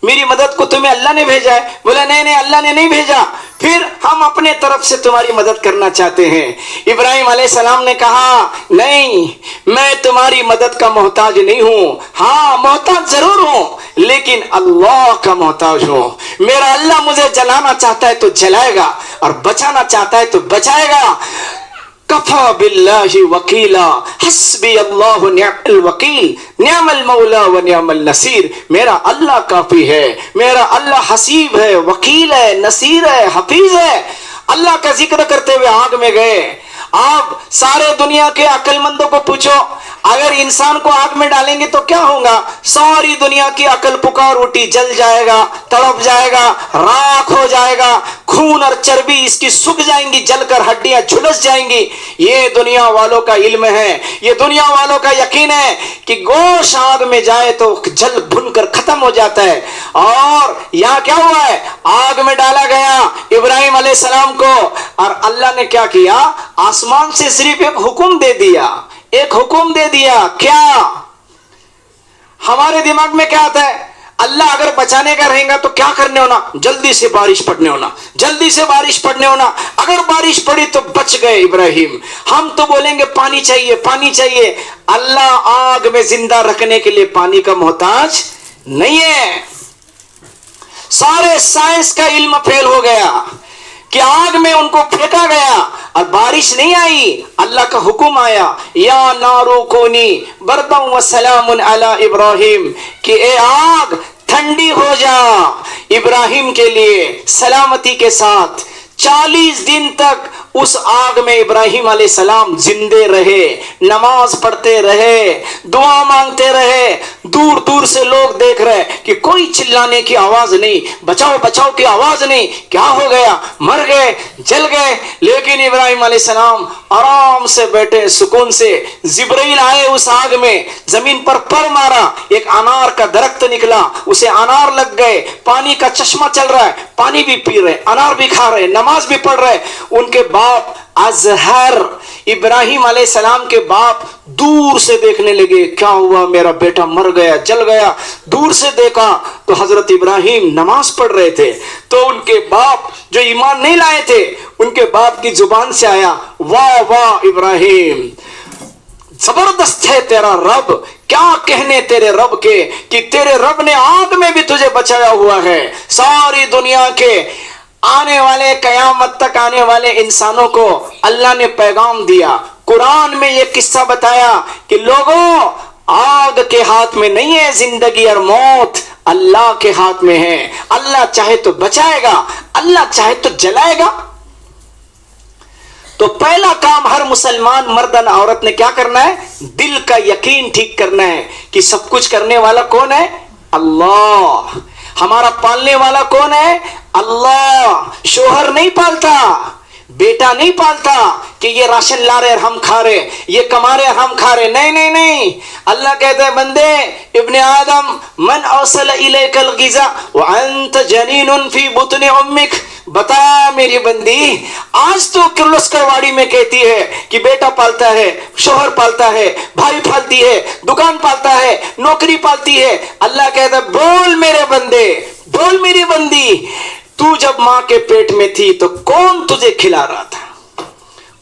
میری مدد کو تمہیں اللہ نے بھیجا ہے؟ بولا نہیں اللہ نے نہیں بھیجا، پھر ہم اپنے طرف سے تمہاری مدد کرنا چاہتے ہیں۔ ابراہیم علیہ السلام نے کہا نہیں، میں تمہاری مدد کا محتاج نہیں ہوں، ہاں محتاج ضرور ہوں لیکن اللہ کا محتاج ہوں، میرا اللہ مجھے جلانا چاہتا ہے تو جلائے گا، اور بچانا چاہتا ہے تو بچائے گا۔ کفا باللہ وکیلا، حسبی اللہ نعم الوکیل، نعم المولا و نعم النصیر، میرا اللہ کافی ہے، میرا اللہ حسیب ہے، وکیل ہے، نصیر ہے، حفیظ ہے۔ اللہ کا ذکر کرتے ہوئے آگ میں گئے۔ آپ سارے دنیا کے عقل مندوں کو پوچھو، اگر انسان کو آگ میں ڈالیں گے تو کیا ہوگا؟ ساری دنیا کی عقل پکار اٹھی، جل جائے گا، تڑپ جائے گا، راکھ ہو جائے گا، خون اور چربی اس کی سوکھ جائیں گی، جل کر ہڈیاں جھلس جائیں گی۔ یہ دنیا والوں کا علم ہے، یہ دنیا والوں کا یقین ہے کہ گوشت آگ میں جائے تو جل بھن کر ختم ہو جاتا ہے۔ اور یہاں کیا ہوا ہے؟ آگ میں ڈالا گیا ابراہیم علیہ السلام کو، اور اللہ نے کیا کیا؟ آسمان سے صرف ایک حکم دے دیا، ایک حکم دے دیا۔ کیا؟ ہمارے دماغ میں کیا آتا ہے؟ اللہ اگر بچانے کا رہے گا تو کیا کرنے ہونا؟ جلدی سے بارش پڑنے ہونا، جلدی سے بارش پڑنے ہونا۔ اگر بارش پڑی تو بچ گئے ابراہیم۔ ہم تو بولیں گے پانی چاہیے، پانی چاہیے۔ اللہ آگ میں زندہ رکھنے کے لیے پانی کا محتاج نہیں ہے۔ سارے سائنس کا علم فیل ہو گیا کہ آگ میں ان کو پھینکا گیا اور بارش نہیں آئی، اللہ کا حکم آیا، یا نارو کونی بردا و سلام علی ابراہیم، کہ اے آگ ٹھنڈی ہو جا ابراہیم کے لیے سلامتی کے ساتھ۔ 40 دن تک اس آگ میں ابراہیم علیہ السلام زندے رہے، نماز پڑھتے رہے، دعا مانگتے رہے۔ دور دور سے لوگ دیکھ رہے کہ کوئی چلانے کی آواز نہیں، بچاؤ بچاؤ کی آواز نہیں، کیا ہو گیا؟ مر گئے، جل گئے۔ لیکن ابراہیم علیہ السلام آرام سے بیٹھے، سکون سے۔ جبرائیل آئے اس آگ میں، زمین پر پر مارا، ایک انار کا درخت نکلا، اسے انار لگ گئے، پانی کا چشمہ چل رہا ہے، پانی بھی پی رہے، انار بھی کھا رہے، نماز بھی پڑھ رہے۔ ان کے باپ ازہر، ابراہیم علیہ السلام کے باپ دور سے دیکھنے لگے، کیا ہوا؟ میرا بیٹا مر گیا، جل گیا۔ دور سے دیکھا تو حضرت ابراہیم نماز پڑھ رہے تھے۔ تو ان کے باپ جو ایمان نہیں لائے تھے، ان کے باپ کی زبان سے آیا، واہ واہ ابراہیم، زبردست ہے تیرا رب۔ کیا کہنے تیرے رب کے کہ تیرے رب نے آگ میں بھی تجھے بچایا ہوا ہے۔ ساری دنیا کے آنے والے، قیامت تک آنے والے انسانوں کو اللہ نے پیغام دیا۔ قرآن میں یہ قصہ بتایا کہ لوگوں، آگ کے ہاتھ میں نہیں ہے زندگی اور موت، اللہ کے ہاتھ میں ہے۔ اللہ چاہے تو بچائے گا، اللہ چاہے تو جلائے گا۔ تو پہلا کام ہر مسلمان مرد اور عورت نے کیا کرنا ہے؟ دل کا یقین ٹھیک کرنا ہے کہ سب کچھ کرنے والا کون ہے؟ اللہ۔ ہمارا پالنے والا کون ہے؟ اللہ۔ شوہر نہیں پالتا، بیٹا نہیں پالتا کہ یہ راشن لا رہے اور ہم کھا رہے، یہ کما رہے اور ہم کھا رہے، نہیں نہیں نہیں۔ اللہ کہتے ہیں بندے، ابن آدم من اوصل الیک الغذاء وانت جنین فی بطن امک، بتا میری بندی، آج تو لشکرواڑی میں کہتی ہے کہ بیٹا پالتا ہے، شوہر پالتا ہے، بھائی پالتی ہے، دکان پالتا ہے، نوکری پالتی ہے۔ اللہ کہتا ہے بول میرے بندے، بول میری بندی، تو جب ماں کے پیٹ میں تھی تو کون تجھے کھلا رہا تھا؟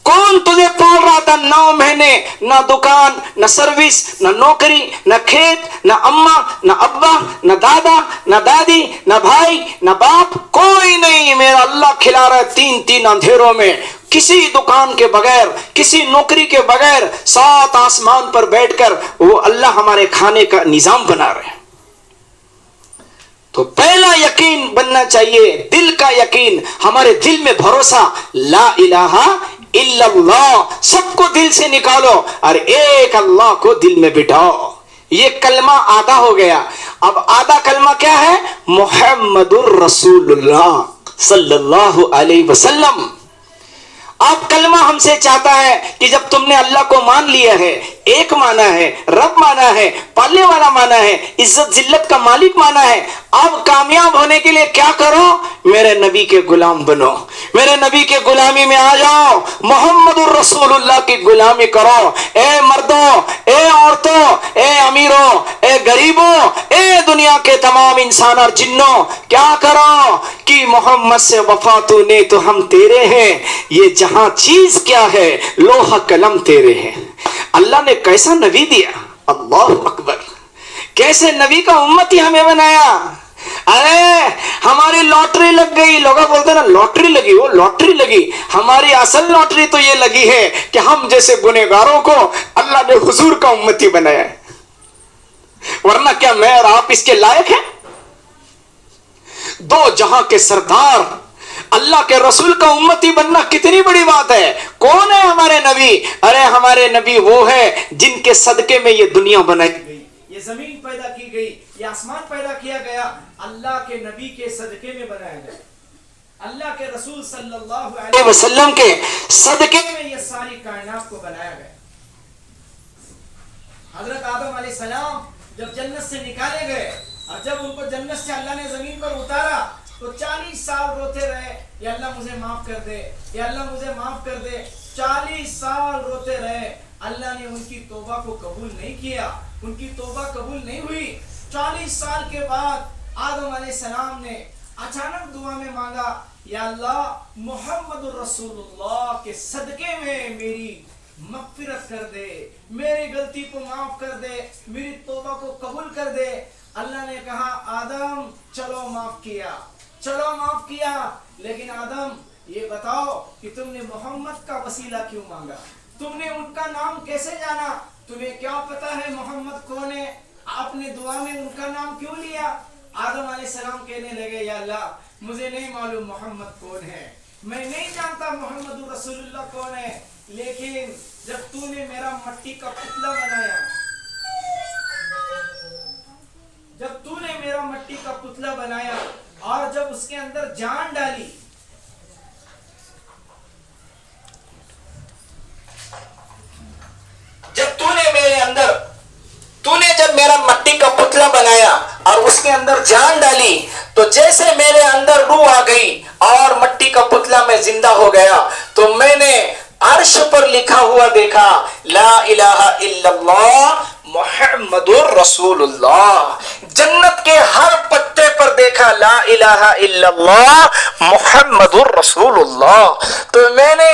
کون تجھے پال رہا تھا؟ 9 مہینے نہ دکان، نہ سروس، نہ نوکری، نہ کھیت، نہ اماں، نہ ابا، نہ دادا، نہ دادی، نہ بھائی، نہ باپ، کوئی نہیں۔ میرا اللہ کھلا رہا ہے 3 اندھیروں میں، کسی دکان کے بغیر، کسی نوکری کے بغیر، 7 آسمان پر بیٹھ کر وہ اللہ ہمارے کھانے کا نظام بنا رہے ہیں۔ تو پہلا یقین بننا چاہیے، دل کا یقین، ہمارے دل میں بھروسہ، لا الہ الا اللہ، سب کو دل سے نکالو اور ایک اللہ کو دل میں بٹھاؤ۔ یہ کلمہ آدھا ہو گیا۔ اب آدھا کلمہ کیا ہے؟ محمد الرسول اللہ صلی اللہ علیہ وسلم۔ اب کلمہ ہم سے چاہتا ہے کہ جب تم نے اللہ کو مان لیا ہے، ایک مانا ہے، رب مانا ہے، پالنے والا مانا ہے، عزت ذلت کا مالک مانا ہے، اب کامیاب ہونے کے لیے کیا کرو؟ میرے نبی کے غلام بنو، میرے نبی کے غلامی میں آ جاؤ، محمد الرسول اللہ کی غلامی کرو۔ اے مردوں، اے عورتوں، اے امیروں، اے غریبوں، اے دنیا کے تمام انسان اور جنوں، کیا کرو کہ محمد سے وفا تو نے تو ہم تیرے ہیں، یہ جہاں چیز کیا ہے، لوح قلم تیرے ہیں۔ اللہ نے کیسا نبی دیا، اللہ اکبر، کیسے نبی کا امتی ہمیں بنایا۔ ارے ہماری لاٹری لگ گئی، لوگ بولتے ہیں نا لاٹری لگی، وہ لاٹری لگی، ہماری اصل لاٹری تو یہ لگی ہے کہ ہم جیسے گنہگاروں کو اللہ نے حضور کا امتی بنایا ہے، ورنہ کیا میں اور آپ اس کے لائق ہیں؟ 2 جہاں کے سردار اللہ کے رسول کا امتی بننا کتنی بڑی بات ہے. کون ہے ہمارے نبی؟ ارے ہمارے نبی وہ ہے جن کے صدقے میں یہ دنیا بنائی گئی, یہ زمین پیدا کی گئی, یہ آسمان پیدا کیا گیا, اللہ کے نبی کے صدقے میں بنایا گیا. اللہ کے رسول صلی اللہ علیہ وسلم کے صدقے میں یہ ساری کائنات کو بنایا گیا. حضرت آدم علیہ السلام جب جنت سے نکالے گئے اور جب ان کو جنت سے اللہ نے زمین پر اتارا تو 40 سال روتے رہے, یا اللہ مجھے معاف کر دے, یا اللہ مجھے معاف کر دے. 40 سال روتے رہے, اللہ نے ان کی توبہ کو قبول نہیں کیا, ان کی توبہ قبول نہیں ہوئی. 40 سال کے بعد آدم علیہ السلام نے اچانک دعا میں مانگا, یا اللہ محمد الرسول اللہ کے صدقے میں میری مغفرت کر دے, میری غلطی کو معاف کر دے, میری توبہ کو قبول کر دے. اللہ نے کہا آدم چلو معاف کیا, چلو معاف کیا, لیکن آدم یہ بتاؤ کہ تم نے محمد کا وسیلہ کیوں مانگا, تم نے ان کا نام کیسے جانا, تمہیں کیا پتا ہے محمد کون ہے, آپ نے دعا میں ان کا نام کیوں لیا؟ آدم علیہ السلام کہنے لگے, یا اللہ مجھے نہیں معلوم محمد کون ہے, میں نہیں جانتا محمد رسول اللہ کون ہے, لیکن جب تو نے میرا مٹی کا پتلا بنایا, جب تو نے میرا مٹی کا پتلا بنایا اور جب اس کے اندر جان ڈالی, جب تو نے میرے اندر, تو نے جب میرا مٹی کا پتلا بنایا اور اس کے اندر جان ڈالی, تو جیسے میرے اندر روح آ گئی اور مٹی کا پتلا میں زندہ ہو گیا, تو میں نے عرش پر لکھا ہوا دیکھا لا الہ الا اللہ محمد الرسول اللہ. جنت کے ہر پتے پر دیکھا لا الہ الا اللہ محمد الرسول اللہ. تو میں نے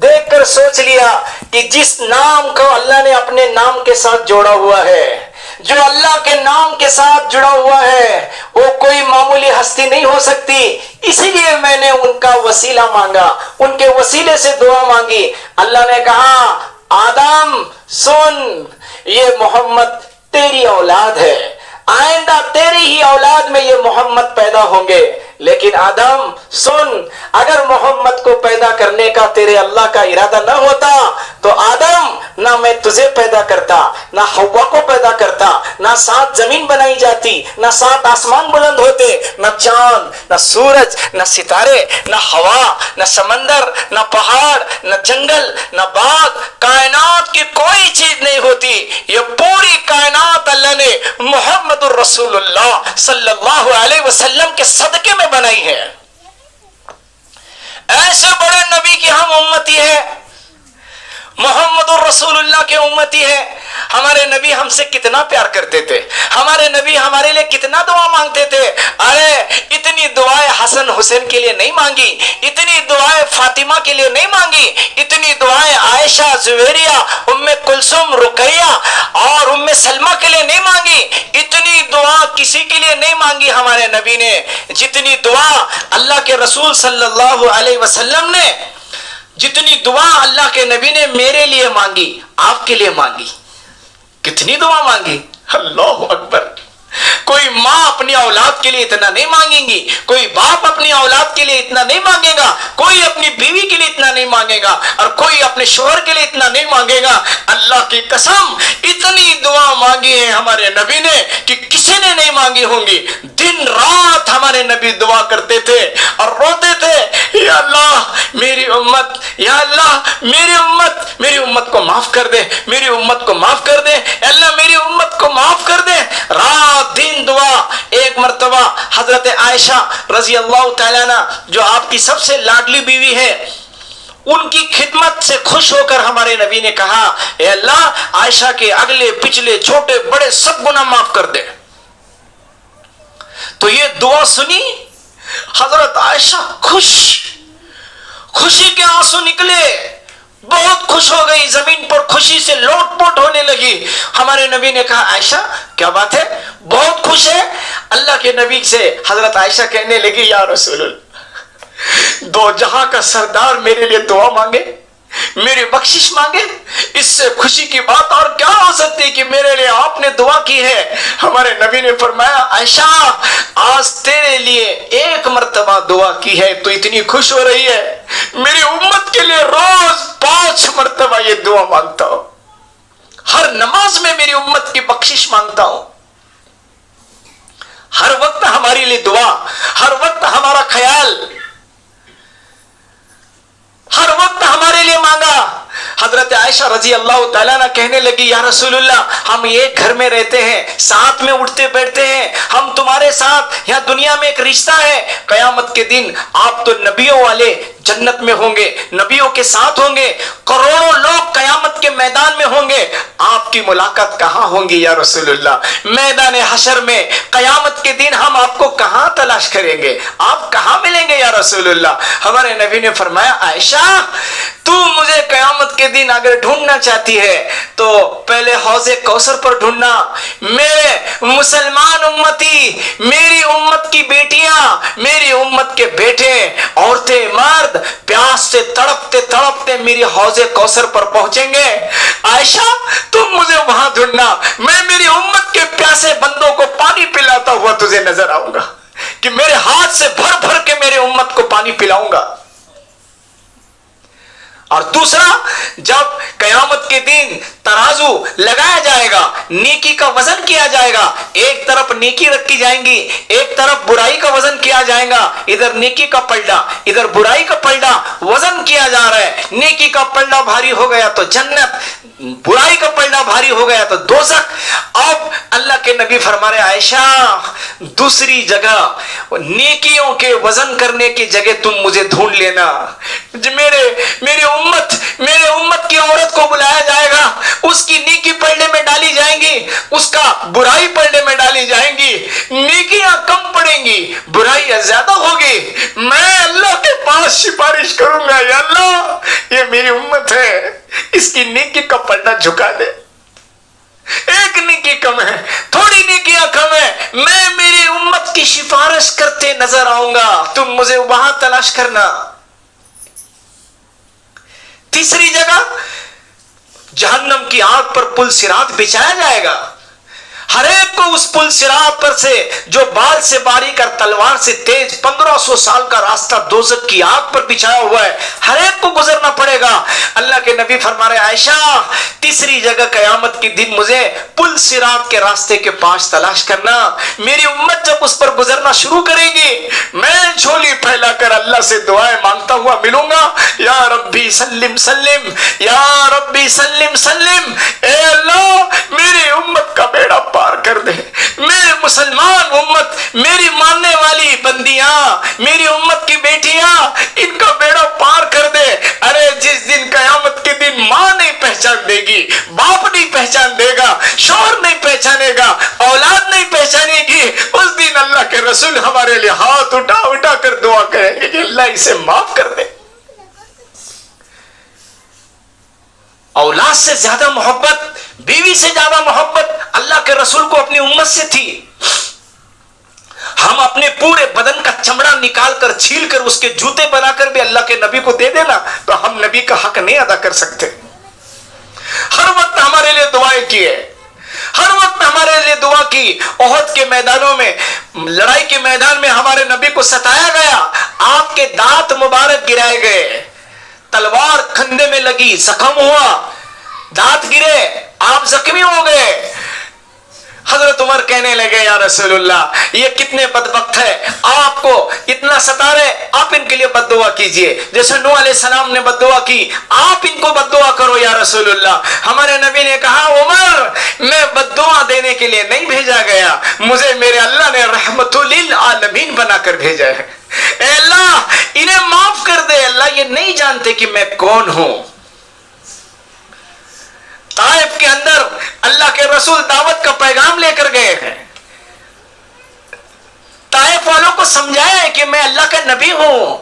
دیکھ کر سوچ لیا کہ جس نام کو اللہ نے اپنے نام کے ساتھ جوڑا ہوا ہے, جو اللہ کے نام کے ساتھ جڑا ہوا ہے, وہ کوئی معمولی ہستی نہیں ہو سکتی. اسی لیے میں نے ان کا وسیلہ مانگا, ان کے وسیلے سے دعا مانگی. اللہ نے کہا آدم سن, یہ محمد تیری اولاد ہے, آئندہ تیری ہی اولاد میں یہ محمد پیدا ہوں گے. لیکن آدم سن, اگر محمد کو پیدا کرنے کا تیرے اللہ کا ارادہ نہ ہوتا تو آدم نہ میں تجھے پیدا کرتا, نہ حوا کو پیدا کرتا, نہ 7 زمین بنائی جاتی, نہ 7 آسمان بلند ہوتے, نہ چاند, نہ سورج, نہ ستارے, نہ ہوا, نہ سمندر, نہ پہاڑ, نہ جنگل, نہ باغ, کائنات کی کوئی چیز نہیں ہوتی. یہ پوری کائنات اللہ نے محمد الرسول اللہ صلی اللہ علیہ وسلم کے صدقے میں بنائی ہے. ایسے بڑے نبی کی ہم امتی ہے, محمد الرسول اللہ کے امتی ہے. ہمارے نبی ہم سے کتنا پیار کرتے تھے, ہمارے نبی ہمارے لیے کتنا دعا مانگتے تھے. ارے اتنی دعائیں حسن حسین کے لیے نہیں مانگی, اتنی دعائیں فاطمہ کے لیے نہیں مانگی, اتنی دعائیں عائشہ, زبیریہ, ام کلثوم, رقیہ اور ام سلمہ کے لیے نہیں مانگی. اتنی دعا کسی کے لیے نہیں مانگی ہمارے نبی نے جتنی دعا اللہ کے رسول صلی اللہ علیہ وسلم نے, جتنی دعا اللہ کے نبی نے میرے لیے مانگی, آپ کے لیے مانگی. کتنی دعا مانگی, اللہ اکبر. کوئی ماں اپنی اولاد کے لیے اتنا نہیں مانگیں گی, کوئی باپ اپنی اولاد کے لیے اتنا نہیں مانگے گا, کوئی اپنی بیوی کے لیے اتنا نہیں مانگے گا, اور کوئی اپنے شوہر کے لیے اتنا نہیں مانگے گا. اللہ کی قسم اتنی دعا مانگی ہے ہمارے نبی نے کہ کسی نے نہیں مانگی ہوں گی. دن رات ہمارے نبی دعا کرتے تھے اور روتے تھے, یا اللہ میری امت, یا اللہ میری امت کو معاف کر دے, میری امت کو معاف کر دے, اللہ میری امت کو معاف کر دے. رات دن دعا. ایک مرتبہ حضرت عائشہ رضی اللہ تعالیٰ عنہ جو آپ کی سب سے لاڈلی بیوی ہے, ان کی خدمت سے خوش ہو کر ہمارے نبی نے کہا, اے اللہ عائشہ کے اگلے پچھلے چھوٹے بڑے سب گناہ معاف کر دے. تو یہ دعا سنی حضرت عائشہ خوشی کے آنسو نکلے, بہت خوش ہو گئی, زمین پر خوشی سے لوٹ پوٹ ہونے لگی. ہمارے نبی نے کہا عائشہ کیا بات ہے, بہت خوش ہے. اللہ کے نبی سے حضرت عائشہ کہنے لگی, یا رسول اللہ, 2 جہاں کا سردار میرے لیے دعا مانگے, میری بخشش مانگے، اس سے خوشی کی بات اور کیا ہو سکتی ہے کہ میرے لیے آپ نے دعا کی ہے۔ ہمارے نبی نے فرمایا عائشہ آج تیرے لیے 1 مرتبہ دعا کی ہے تو اتنی خوش ہو رہی ہے، میری امت کے لیے روز 5 مرتبہ یہ دعا مانگتا ہوں، ہر نماز میں میری امت کی بخشش مانگتا ہوں، ہر وقت ہمارے لیے دعا، ہر وقت ہمارا خیال، ہر وقت ہمارے لیے مانگا۔ حضرت عائشہ رضی اللہ تعالیٰ عنہ کہنے لگی یا رسول اللہ ہم ایک گھر میں رہتے ہیں، ساتھ میں اٹھتے بیٹھتے ہیں، ہم تمہارے ساتھ یہاں دنیا میں ایک رشتہ ہے، قیامت کے دن آپ تو نبیوں والے جنت میں ہوں گے، نبیوں کے ساتھ ہوں گے، کروڑوں لوگ قیامت کے میدان میں ہوں گے، آپ کی ملاقات کہاں ہوں گی یا رسول اللہ؟ میدان حشر میں قیامت کے دن ہم آپ کو کہاں تلاش کریں گے، آپ کہاں ملیں گے یا رسول اللہ؟ ہمارے نبی نے فرمایا عائشہ تو مجھے قیامت کے دن اگر ڈھونڈنا چاہتی ہے تو پہلے حوض کوثر پر ڈھونڈنا، میرے مسلمان امتی، میری امت کی بیٹیاں، میری امت کے بیٹے، عورتیں، مرد پیاس سے تڑپتے تڑپتے میری حوض کوثر پر پہنچیں گے، عائشہ تم مجھے وہاں ڈھونڈنا، میں میری امت کے پیاسے بندوں کو پانی پلاتا ہوا تجھے نظر آؤں گا کہ میرے ہاتھ سے بھر بھر کے میرے امت کو پانی پلاؤں گا۔ اور دوسرا جب قیامت کے دن ترازو لگایا جائے گا، نیکی کا وزن کیا جائے گا، ایک طرف نیکی رکھی جائیں گی، ایک طرف برائی کا وزن کیا جائے گا، ادھر نیکی کا پلڑا ادھر برائی کا پلڑا وزن کیا جا رہا ہے، نیکی کا پلڑا بھاری ہو گیا تو جنت، برائی کا پلڑا بھاری ہو گیا تو دوزخ۔ اب اللہ کے نبی فرما رہے عائشہ دوسری جگہ نیکیوں کے وزن کرنے کی جگہ تم مجھے ڈھونڈ لینا، میرے امت کی عورت کو بلایا جائے گا، اس کی نیکی پلڑے میں ڈالی جائیں گی، اس کا برائی پلڑے میں ڈالی جائیں گی، نیکیاں کم پڑیں گی، برائیاں زیادہ ہوگی، میں اللہ کے پاس سفارش کروں گا یا اللہ یہ میری امت ہے، اس کی نیکی کا پلڑا جھکا دے، ایک نیکی کم ہے، تھوڑی نیکیاں کم ہے، میں میری امت کی سفارش کرتے نظر آؤں گا، تم مجھے وہاں تلاش کرنا۔ تیسری جگہ جہنم کی آگ پر پل صراط بچھایا جائے گا، ہر ایک کو اس پل صراط پر سے جو بال سے باریک اور تلوار سے تیز 1500 سال کا راستہ دوزخ کی آگ پر بچھایا ہوا ہے، ہر ایک کو گزرنا پڑے گا۔ اللہ کے نبی فرما رہے عائشہ تیسری جگہ قیامت کے دن مجھے پل صراط کے راستے کے پاس تلاش کرنا، میری امت جب اس پر گزرنا شروع کرے گی میں جھولی پھیلا کر اللہ سے دعائیں مانگتا ہوا ملوں گا، یا ربی سلم سلم، یا ربی سلم سلم، اے اللہ میری امت کا بیڑا پار کر دے، میرے مسلمان امت، میری ماننے والی بندیاں، میری امت کی بیٹیاں، ان کا بیڑا پار کر دے۔ ارے جس دن قیامت کے دن ماں نہیں پہچان دے گی، باپ نہیں پہچان دے گا، شوہر نہیں پہچانے گا، اولاد نہیں پہچانے گی، اس دن اللہ کے رسول ہمارے لیے ہاتھ اٹھا اٹھا کر دعا کریں گے کہ اللہ اسے معاف کر دے۔ اولاد سے زیادہ محبت، بیوی سے زیادہ محبت اللہ کے رسول کو اپنی امت سے تھی۔ ہم اپنے پورے بدن کا چمڑا نکال کر چھیل کر اس کے جوتے بنا کر بھی اللہ کے نبی کو دے دینا تو ہم نبی کا حق نہیں ادا کر سکتے۔ ہر وقت ہمارے لیے دعائیں کیے، ہر وقت ہمارے لیے دعا کی۔ احد کے میدانوں میں، لڑائی کے میدان میں ہمارے نبی کو ستایا گیا، آپ کے دانت مبارک گرائے گئے، تلوار کھندے میں لگی، زخم ہوا، دانت گرے، آپ زخمی ہو گئے۔ حضرت عمر کہنے لگے یا رسول اللہ یہ کتنے بدبخت ہے، آپ کو اتنا ستا رہے، آپ ان کے لیے بد دعا کیجئے، جیسے نوح علیہ السلام نے بد دعا کی، آپ ان کو بد دعا کرو یا رسول اللہ۔ ہمارے نبی نے کہا عمر میں بد دعا دینے کے لیے نہیں بھیجا گیا، مجھے میرے اللہ نے رحمت للعالمین بنا کر بھیجا ہے، اے اللہ انہیں معاف کر دے، اللہ یہ نہیں جانتے کہ میں کون ہوں۔ طائف کے اندر اللہ کے رسول دعوت کا پیغام لے کر گئے ہیں، طائف والوں کو سمجھایا ہے کہ میں اللہ کا نبی ہوں،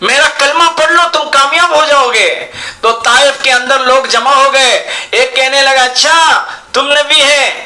میرا کلمہ پڑھ لو تم کامیاب ہو جاؤ گے۔ تو طائف کے اندر لوگ جمع ہو گئے، ایک کہنے لگا اچھا تم نبی ہے،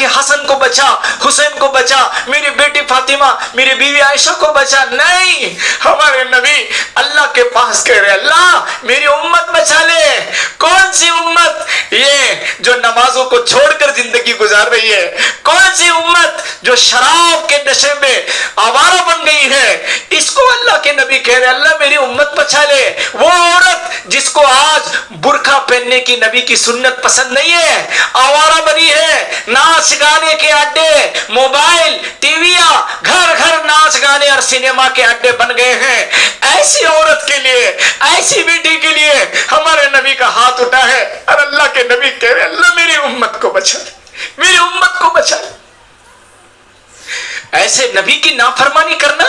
کہ حسن کو بچا, حسین کو بچا, میری بیٹی فاطمہ, میری بیوی عائشہ کو بچا. نہیں, ہمارے نبی اللہ کے پاس کہہ رہے اللہ میری امت بچا لے. کون سی امت؟ یہ جو نمازوں کو چھوڑ کر زندگی گزار رہی ہے. کون سی امت جو شراب کے نشے میں آوارہ بن گئی ہے. اس کو اللہ کے نبی کہہ رہے اللہ میری امت بچا لے. وہ عورت جس کو آج برقع پہننے کی نبی کی سنت پسند نہیں ہے, آوارہ بنی ہے, ناچ گانے کے اڈے, موبائل, ٹی ویاں, گھر گھر ناچ گانے اور سینما کے اڈے بن گئے ہیں. ایسی عورت کے لیے, ایسی بیٹی کے لیے ہمارے نبی کا ہاتھ اٹھا ہے اور اللہ کے نبی کہہ رہے اللہ میری امت کو بچا لے, میری امت کو بچا لے. ایسے نبی کی نافرمانی کرنا,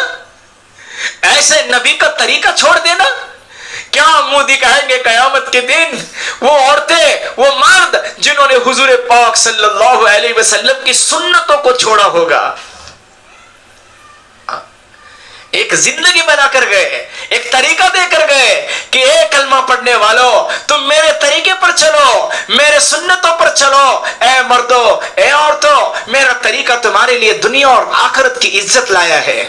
ایسے نبی کا طریقہ چھوڑ دینا, کیا منہ دکھائیں گے قیامت کے دن وہ عورتیں, وہ مرد جنہوں نے حضور پاک صلی اللہ علیہ وسلم کی سنتوں کو چھوڑا ہوگا. ایک زندگی بنا کر گئے, ایک طریقہ دے کر گئے کہ اے کلمہ پڑھنے والوں تم میرے طریقے پر چلو, میرے سنتوں پر چلو. اے مردوں, اے عورتوں, میرا طریقہ تمہارے لیے دنیا اور آخرت کی عزت لایا ہے.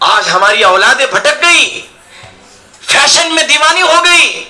آج ہماری اولادیں بھٹک گئی, فیشن میں دیوانی ہو گئی.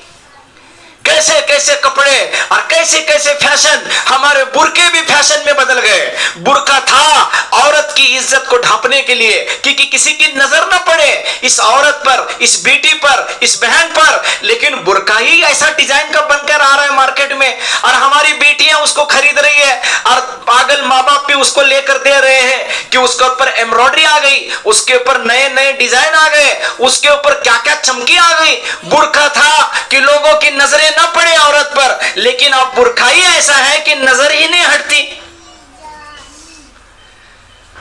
کیسے کیسے کپڑے اور کیسے کیسے فیشن, ہمارے برقعے بھی فیشن میں بدل گئے. برقع تھا عورت کی عزت کو ڈھانپنے کے لیے کہ کسی کی نظر نہ پڑے اس عورت پر, اس بیٹی پر, اس بہن پر, لیکن برقع ہی ایسا ڈیزائن کا بن کر آ رہا ہے مارکیٹ میں اور ہماری بیٹیاں اس کو خرید رہی ہے اور پاگل ماں باپ بھی اس کو لے کر دے رہے ہیں کہ اس کے اوپر ایمبرائڈری آ گئی, اس کے اوپر نئے نئے ڈیزائن آ گئے, اس کے اوپر کیا کیا چمکی آ گئی. برقع تھا کہ لوگوں کی نظریں نہ پڑے عورت پر, لیکن اب برقع ہی ایسا ہے کہ نظر ہی نہیں ہٹتی.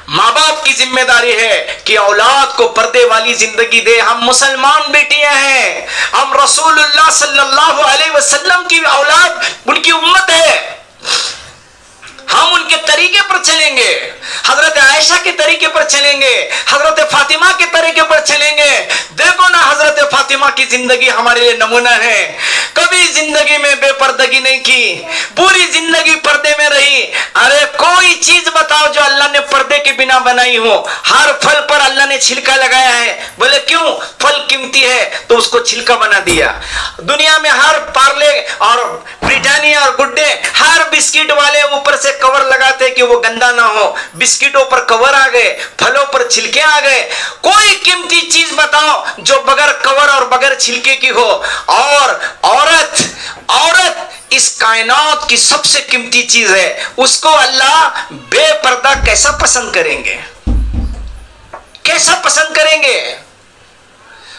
ماں باپ کی ذمہ داری ہے کہ اولاد کو پردے والی زندگی دے. ہم مسلمان بیٹیاں ہیں, ہم رسول اللہ صلی اللہ علیہ وسلم کی اولاد, ان کی امت ہے. ہم ان کے طریقے پر چلیں گے, حضرت عائشہ کے طریقے پر چلیں گے, حضرت فاطمہ کے طریقے پر چلیں گے. دیکھو نا حضرت فاطمہ کی زندگی ہمارے لیے نمونہ ہے. کبھی زندگی میں بے پردگی نہیں کی, پوری زندگی پردے میں رہی. ارے کوئی چیز بتاؤ جو اللہ نے پردے کے بنا بنائی ہو. ہر پھل پر اللہ نے چھلکا لگایا ہے. بولے کیوں؟ پھل قیمتی ہے تو اس کو چھلکا بنا دیا. دنیا میں ہر پارلے اور بریٹانیہ اور گڈے, ہر بسکٹ والے اوپر سے کور لگاتے کہ وہ گندا نہ ہو. بسکٹوں پر کور آ گئے, پھلوں پر چھلکے آ گئے. کوئی قیمتی چیز بتاؤ جو بغیر کور اور بغیر چھلکے کی ہو. اور عورت اس کائنات کی سب سے قیمتی چیز ہے, اس کو اللہ بے پردہ کیسا پسند کریں گے, کیسا پسند کریں گے.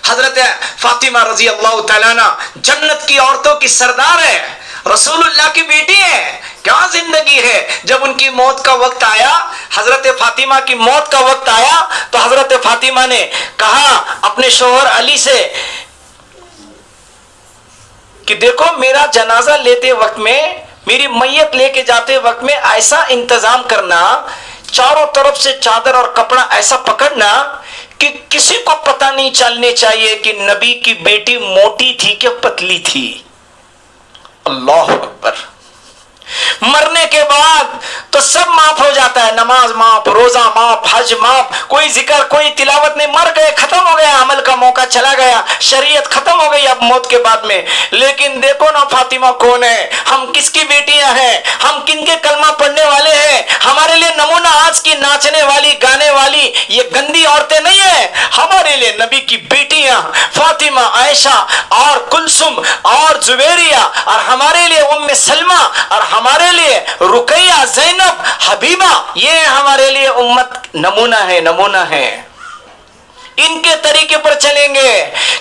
حضرت فاطمہ رضی اللہ تعالیٰ عنہ جنت کی عورتوں کی سردار ہے, رسول اللہ کی بیٹی ہے. کیا زندگی ہے. جب ان کی موت کا وقت آیا, حضرت فاطمہ کی موت کا وقت آیا, تو حضرت فاطمہ نے کہا اپنے شوہر علی سے کہ دیکھو میرا جنازہ لیتے وقت میں, میری میت لے کے جاتے وقت میں ایسا انتظام کرنا, چاروں طرف سے چادر اور کپڑا ایسا پکڑنا کہ کسی کو پتہ نہیں چلنے چاہیے کہ نبی کی بیٹی موٹی تھی کہ پتلی تھی. اللہ اکبر. مرنے کے بعد تو سب معاف ہو جاتا ہے, نماز معاف, روزہ معاف, حج معاف, کوئی ذکر, کوئی تلاوت نہیں. مر گئے, ختم ہو گیا, عمل کا موقع چلا گیا, شریعت ختم ہو گئی اب موت کے بعد میں. لیکن دیکھو نا فاطمہ کون ہے, ہم کس کی بیٹیاں ہیں, ہم کن کے کلمہ پڑھنے والے ہیں. ہمارے لیے نمونہ آج کی ناچنے والی, گانے والی یہ گندی عورتیں نہیں ہیں. ہمارے لیے نبی کی بیٹیاں فاطمہ, عائشہ اور کلثوم اور زبیریہ, اور ہمارے لیے ام سلمہ, اور ہمارے لیے رقیہ, زینب, حبیبہ, یہ ہمارے لیے امت نمونہ ہے, نمونہ ہے. ان کے طریقے پر چلیں گے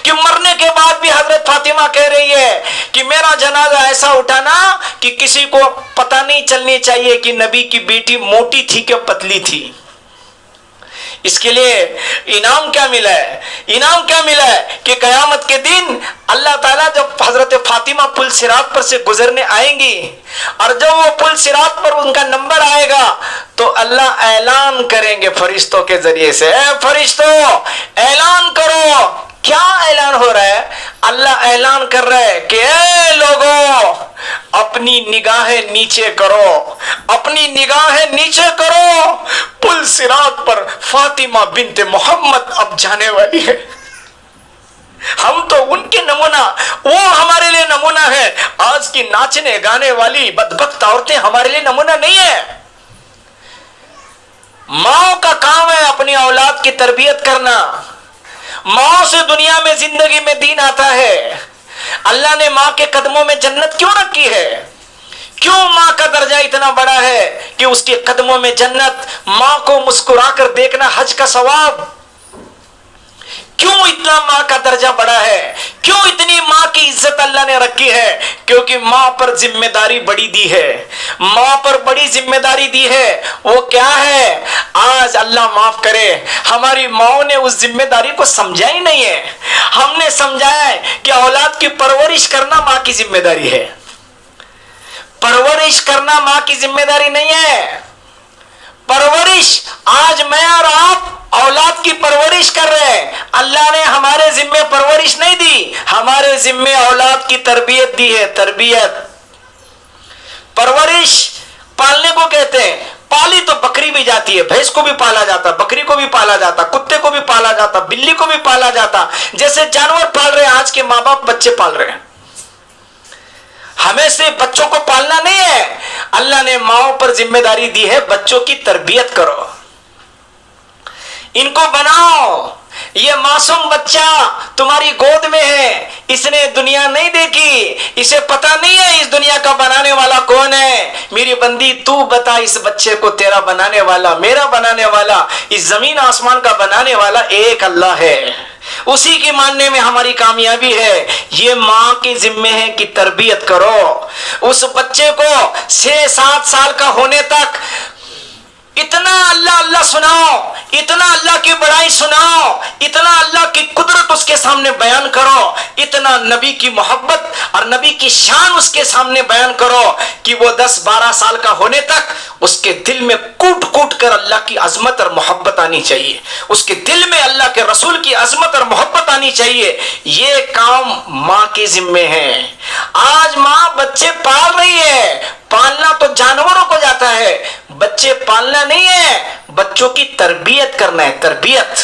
کہ مرنے کے بعد بھی حضرت فاطمہ کہہ رہی ہے کہ میرا جنازہ ایسا اٹھانا کہ کسی کو پتہ نہیں چلنی چاہیے کہ نبی کی بیٹی موٹی تھی کہ پتلی تھی. اس کے لیے انعام کیا ملا ہے؟ انعام کیا ملا ہے کہ قیامت کے دن اللہ تعالیٰ جب حضرت فاطمہ پل صراط پر سے گزرنے آئیں گی اور جب وہ پل صراط پر ان کا نمبر آئے گا تو اللہ اعلان کریں گے فرشتوں کے ذریعے سے، اے فرشتوں اعلان کرو۔ کیا اعلان ہو رہا ہے؟ اللہ اعلان کر رہا ہے کہ اے لوگوں اپنی نگاہیں نیچے کرو، اپنی نگاہیں نیچے کرو، پل صراط پر فاطمہ بنت محمد اب جانے والی ہے۔ ہم تو ان کے نمونہ، وہ ہمارے لیے نمونہ ہے۔ آج کی ناچنے گانے والی بدبخت عورتیں ہمارے لیے نمونہ نہیں ہے۔ ماں کا کام ہے اپنی اولاد کی تربیت کرنا۔ ماں سے دنیا میں زندگی میں دین آتا ہے۔ اللہ نے ماں کے قدموں میں جنت کیوں رکھی ہے؟ کیوں ماں کا درجہ اتنا بڑا ہے کہ اس کے قدموں میں جنت؟ ماں کو مسکرا کر دیکھنا حج کا ثواب۔ کیوں اتنا ماں کا درجہ بڑا ہے؟ کیوں اتنی ماں کی عزت اللہ نے رکھی ہے؟ کیونکہ ماں پر ذمہ داری بڑی دی ہے، ماں پر بڑی ذمہ داری دی ہے۔ وہ کیا ہے؟ آج اللہ معاف کرے ہماری ماں نے اس ذمہ داری کو سمجھا ہی نہیں ہے۔ ہم نے سمجھا ہے کہ اولاد کی پرورش کرنا ماں کی ذمہ داری ہے۔ پرورش کرنا ماں کی ذمہ داری نہیں ہے۔ پرورش آج میں اور آپ اولاد کی پرورش کر رہے ہیں۔ اللہ نے ہمارے ذمے پرورش نہیں دی، ہمارے ذمے اولاد کی تربیت دی ہے۔ تربیت، پرورش پالنے کو کہتے ہیں۔ پالی تو بکری بھی جاتی ہے، بھینس کو بھی پالا جاتا، بکری کو بھی پالا جاتا، کتے کو بھی پالا جاتا، بلی کو بھی پالا جاتا۔ جیسے جانور پال رہے ہیں آج کے ماں باپ بچے پال رہے ہیں۔ ہمیں سے بچوں کو پالنا نہیں ہے، اللہ نے ماؤں پر ذمہ داری دی ہے، بچوں کی تربیت کرو، ان کو بناؤ۔ یہ معصوم بچہ تمہاری گود میں ہے، اس نے دنیا نہیں دیکھی، اسے پتا نہیں ہے اس دنیا کا بنانے والا کون ہے۔ میری بندی تو بتا اس بچے کو، تیرا بنانے والا، میرا بنانے والا، اس زمین آسمان کا بنانے والا ایک اللہ ہے، اسی کی ماننے میں ہماری کامیابی ہے۔ یہ ماں کی ذمہ ہے کہ تربیت کرو۔ اس بچے کو 6-7 سال کا ہونے تک اتنا اللہ اللہ سناؤ، اتنا اللہ کی بڑائی سناؤ، اتنا اللہ کی قدرت اس کے سامنے بیان کرو، اتنا نبی کی محبت اور نبی کی شان اس کے سامنے بیان کرو کہ وہ 10-12 سال کا ہونے تک اس کے دل میں کوٹ کوٹ کر اللہ کی عظمت اور محبت آنی چاہیے، اس کے دل میں اللہ کے رسول کی عظمت اور محبت آنی چاہیے۔ یہ کام ماں کے ذمے ہے۔ آج ماں بچے پال رہی ہے، پالنا تو جانوروں کو جاتا ہے، بچے پالنا نہیں ہے، بچوں کی تربیت کرنا ہے۔ تربیت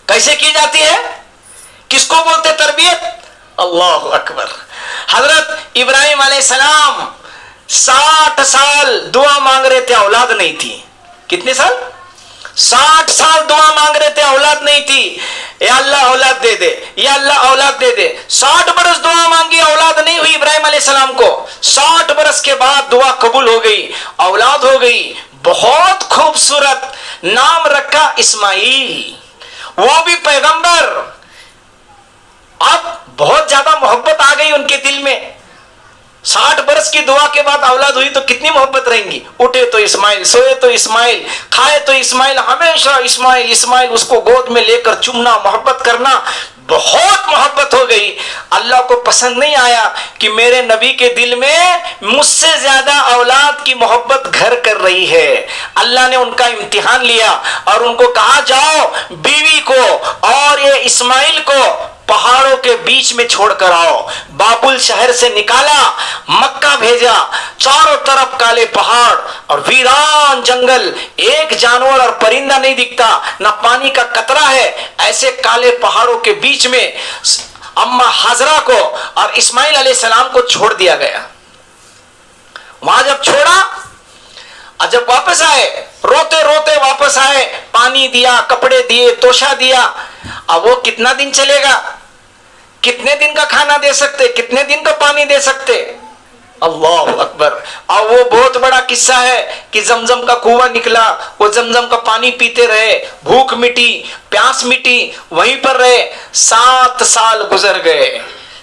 کیسے کی جاتی ہے؟ کس کو بولتے تربیت؟ اللہ اکبر۔ حضرت ابراہیم علیہ السلام 60 سال دعا مانگ رہے تھے، اولاد نہیں تھی۔ کتنے سال؟ 60 سال دعا مانگ رہے تھے، اولاد نہیں تھی۔ یا اللہ اولاد دے دے، یا اللہ اولاد دے دے۔ 60 برس دعا مانگی، اولاد نہیں ہوئی ابراہیم علیہ السلام کو۔ 60 برس کے بعد دعا قبول ہو گئی، اولاد ہو گئی، بہت خوبصورت، نام رکھا اسماعیل، وہ بھی پیغمبر۔ اب بہت زیادہ محبت آ گئی ان کے دل میں۔ 60 برس کی دعا کے بعد اولاد ہوئی تو کتنی محبت رہیں گی؟ اٹھے تو اسماعیل، سوئے تو اسماعیل، کھائے تو اسماعیل، ہمیشہ اسماعیل اسماعیل، اس کو گود میں لے کر چومنا، محبت کرنا، بہت محبت ہو گئی۔ اللہ کو پسند نہیں آیا کہ میرے نبی کے دل میں مجھ سے زیادہ اولاد کی محبت گھر کر رہی ہے۔ اللہ نے ان کا امتحان لیا اور ان کو کہا جاؤ بیوی کو اور یہ اسماعیل کو پہاڑوں کے بیچ میں چھوڑ کر آؤ۔ بابل شہر سے نکالا، مکہ بھیجا، چاروں طرف کالے پہاڑ اور ویران جنگل، ایک جانور اور پرندہ نہیں دکھتا، نہ پانی کا قطرہ ہے۔ ایسے کالے پہاڑوں کے بیچ میں اما حاجرہ کو اور اسماعیل علیہ السلام کو چھوڑ دیا گیا۔ وہاں جب چھوڑا اور جب واپس آئے، روتے روتے واپس آئے، پانی دیا، کپڑے دیے، توشہ دیا۔ اب وہ کتنا دن چلے گا؟ کتنے دن کا کھانا دے سکتے؟ کتنے دن کا پانی دے سکتے؟ اللہ اکبر۔ اور وہ بہت بڑا قصہ ہے کہ زمزم کا کنواں نکلا، وہ زمزم کا پانی پیتے رہے، بھوک مٹی، پیاس مٹی، وہیں پر رہے۔ 7 سال گزر گئے،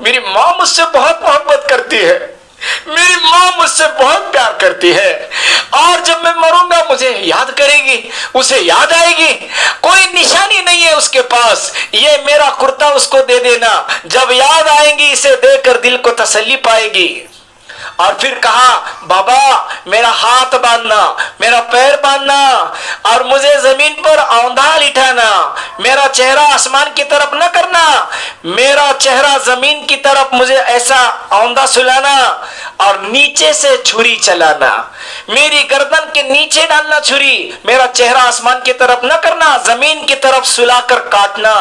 میری ماں مجھ سے بہت محبت کرتی ہے، میری ماں مجھ سے بہت پیار کرتی ہے، اور جب میں مروں گا مجھے یاد کرے گی، اسے یاد آئے گی، کوئی نشانی نہیں ہے اس کے پاس، یہ میرا کرتا اس کو دے دینا، جب یاد آئیں گی اسے دے کر دل کو تسلی پائے گی۔ اور پھر کہا بابا میرا ہاتھ باندھنا، میرا پیر باندھنا، اور مجھے زمین پر اوندا لٹھانا، میرا چہرہ آسمان کی طرف نہ کرنا، میرا چہرہ زمین کی طرف مجھے ایسا اوندا سلانا، اور نیچے سے چھری چلانا، میری گردن کے نیچے ڈالنا چھری، میرا چہرہ آسمان کی طرف نہ کرنا، زمین کی طرف سلا کر کاٹنا۔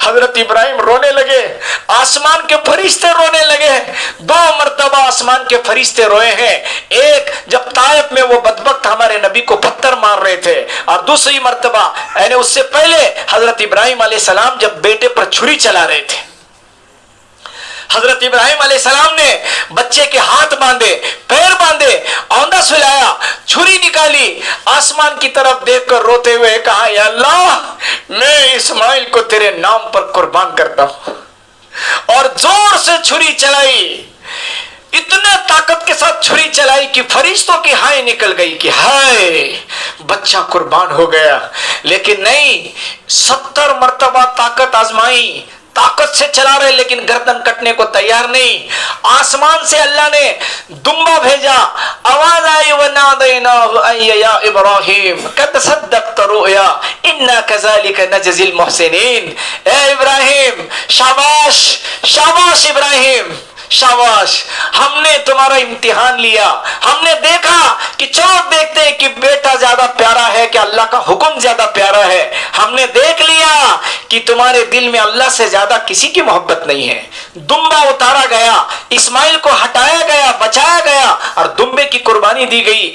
حضرت ابراہیم رونے لگے، آسمان کے فرشتے رونے لگے، 2 مرتبہ آسمان کے فرشتے روئے ہیں، ایک جب طائف میں وہ بدبخت ہمارے نبی کو پتھر مار رہے تھے، اور دوسری مرتبہ یعنی اس سے پہلے حضرت ابراہیم علیہ السلام جب بیٹے پر چھری چلا رہے تھے، حضرت ابراہیم علیہ السلام نے بچے کے ہاتھ باندھے، پیر باندھے، اوندا سلایا، چھری نکالی، آسمان کی طرف دیکھ کر روتے ہوئے کہا یا اللہ میں اسماعیل کو تیرے نام پر قربان کرتا ہوں، اور زور سے چھری چلائی، اتنے طاقت کے ساتھ چھری چلائی کہ فرشتوں کی ہائے نکل گئی کہ ہائے بچہ قربان ہو گیا، لیکن نہیں، 70 مرتبہ طاقت آزمائی، طاقت سے چلا رہے لیکن گردن کٹنے کو تیار نہیں، آسمان سے اللہ نے دمبا بھیجا، آواز آئی وَنَادَيْنَاهُ أَيَّ يَا إِبْرَاهِيمُ قَدْ صَدَّقْتَ رُؤْيَا إِنَّا كَذَلِكَ نَجْزِي الْمُحْسِنِينَ۔ اے ابراہیم شاباش، شاباش ابراہیم شاباش، ہم نے تمہارا امتحان لیا، ہم نے دیکھا کہ چوک دیکھتے ہیں کہ بیٹا زیادہ پیارا ہے کہ اللہ کا حکم زیادہ پیارا ہے، ہم نے دیکھ لیا کہ تمہارے دل میں اللہ سے زیادہ کسی کی محبت نہیں ہے، دمبا اتارا گیا، اسماعیل کو ہٹایا گیا، بچایا گیا، اور دمبے کی قربانی دی گئی۔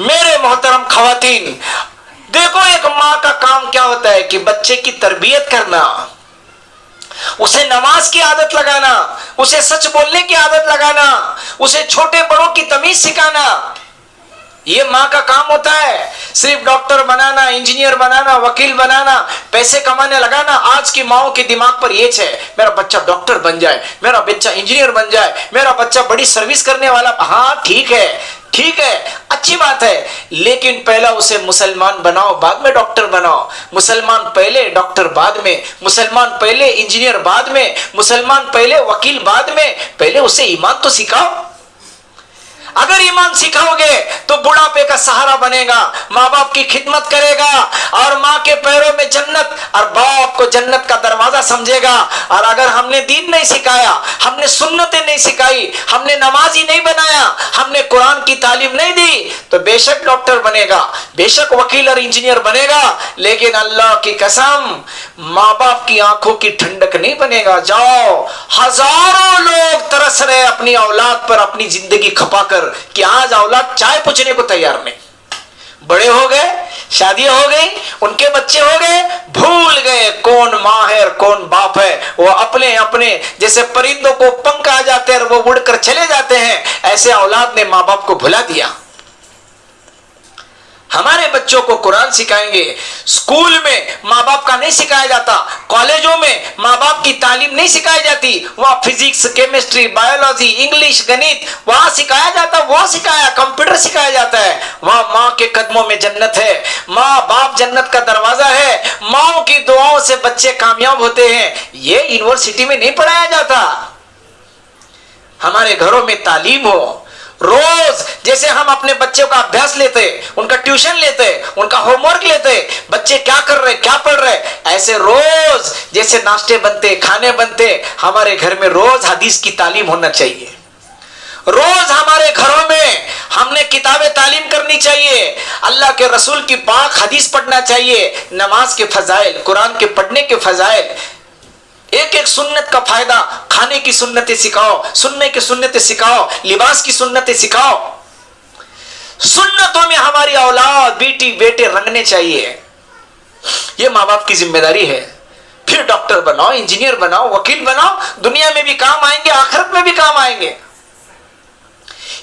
میرے محترم خواتین، دیکھو ایک ماں کا کام کیا ہوتا ہے کہ بچے کی تربیت کرنا، اسے نماز کی عادت لگانا، اسے سچ بولنے کی عادت لگانا، اسے چھوٹے بڑوں کی تمیز سکھانا، یہ ماں کا کام ہوتا ہے۔ صرف ڈاکٹر بنانا، انجینئر بنانا، وکیل بنانا، پیسے کمانے لگانا، آج کی ماؤں کے دماغ پر یہ ہے میرا بچہ ڈاکٹر بن جائے، میرا بچہ انجینئر بن جائے، میرا بچہ بڑی سروس کرنے والا۔ ہاں ٹھیک ہے، ٹھیک ہے، اچھی بات ہے، لیکن پہلا اسے مسلمان بناؤ، بعد میں ڈاکٹر بناؤ۔ مسلمان پہلے، ڈاکٹر بعد میں، مسلمان پہلے، انجینئر بعد میں، مسلمان پہلے، وکیل بعد میں، پہلے اسے ایمان تو سکھاؤ۔ اگر ایمان سکھاؤ گے تو بڑھاپے کا سہارا بنے گا، ماں باپ کی خدمت کرے گا، اور ماں کے پیروں میں جنت، اور باپ کو جنت کا دروازہ سمجھے گا۔ اور اگر ہم نے دین نہیں سکھایا، ہم نے سنتیں نہیں سکھائی، ہم نے نمازی نہیں بنایا، ہم نے قرآن کی تعلیم نہیں دی، تو بے شک ڈاکٹر بنے گا، بے شک وکیل اور انجینئر بنے گا، لیکن اللہ کی قسم ماں باپ کی آنکھوں کی ٹھنڈک نہیں بنے گا۔ جاؤ، ہزاروں لوگ ترس رہے اپنی اولاد پر اپنی زندگی کھپا کر کہ آج اولاد چائے پوچھنے کو تیار نہیں، بڑے ہو گئے، شادیاں ہو گئی، ان کے بچے ہو گئے، بھول گئے کون ماں ہے اور کون باپ ہے۔ وہ اپنے اپنے جیسے پرندوں کو پنکھ آ جاتے ہیں اور وہ اڑ کر چلے جاتے ہیں، ایسے اولاد نے ماں باپ کو بھلا دیا۔ ہمارے بچوں کو قرآن سکھائیں گے، اسکول میں ماں باپ کا نہیں سکھایا جاتا، کالجوں میں ماں باپ کی تعلیم نہیں سکھائی جاتی، وہاں فزکس، کیمسٹری، بایولوجی، انگلش، گنت وہاں سکھایا جاتا، وہ سکھایا، کمپیوٹر سکھایا جاتا ہے۔ وہاں ماں کے قدموں میں جنت ہے، ماں باپ جنت کا دروازہ ہے، ماں کی دعاؤں سے بچے کامیاب ہوتے ہیں۔ یہ یونیورسٹی میں نہیں پڑھایا جاتا۔ ہمارے گھروں میں تعلیم ہو، روز جیسے ہم اپنے بچوں کا ابھیاس لیتے، ان کا ٹیوشن لیتے، ان کا ہوم ورک لیتے، بچے کیا کر رہے، کیا پڑھ رہے، ایسے روز جیسے ناشتے بنتے، کھانے بنتے، ہمارے گھر میں روز حدیث کی تعلیم ہونا چاہیے۔ روز ہمارے گھروں میں ہم نے کتابیں تعلیم کرنی چاہیے، اللہ کے رسول کی پاک حدیث پڑھنا چاہیے، نماز کے فضائل، قرآن کے پڑھنے کے فضائل، ایک ایک سنت کا فائدہ، کھانے کی سنتیں سکھاؤ، سننے کی سنتیں سکھاؤ، لباس کی سنتیں سکھاؤ۔ سنتوں میں ہماری اولاد، بیٹی بیٹے رنگنے چاہیے، یہ ماں باپ کی ذمہ داری ہے۔ پھر ڈاکٹر بناؤ، انجینئر بناؤ، وکیل بناؤ، دنیا میں بھی کام آئیں گے، آخرت میں بھی کام آئیں گے۔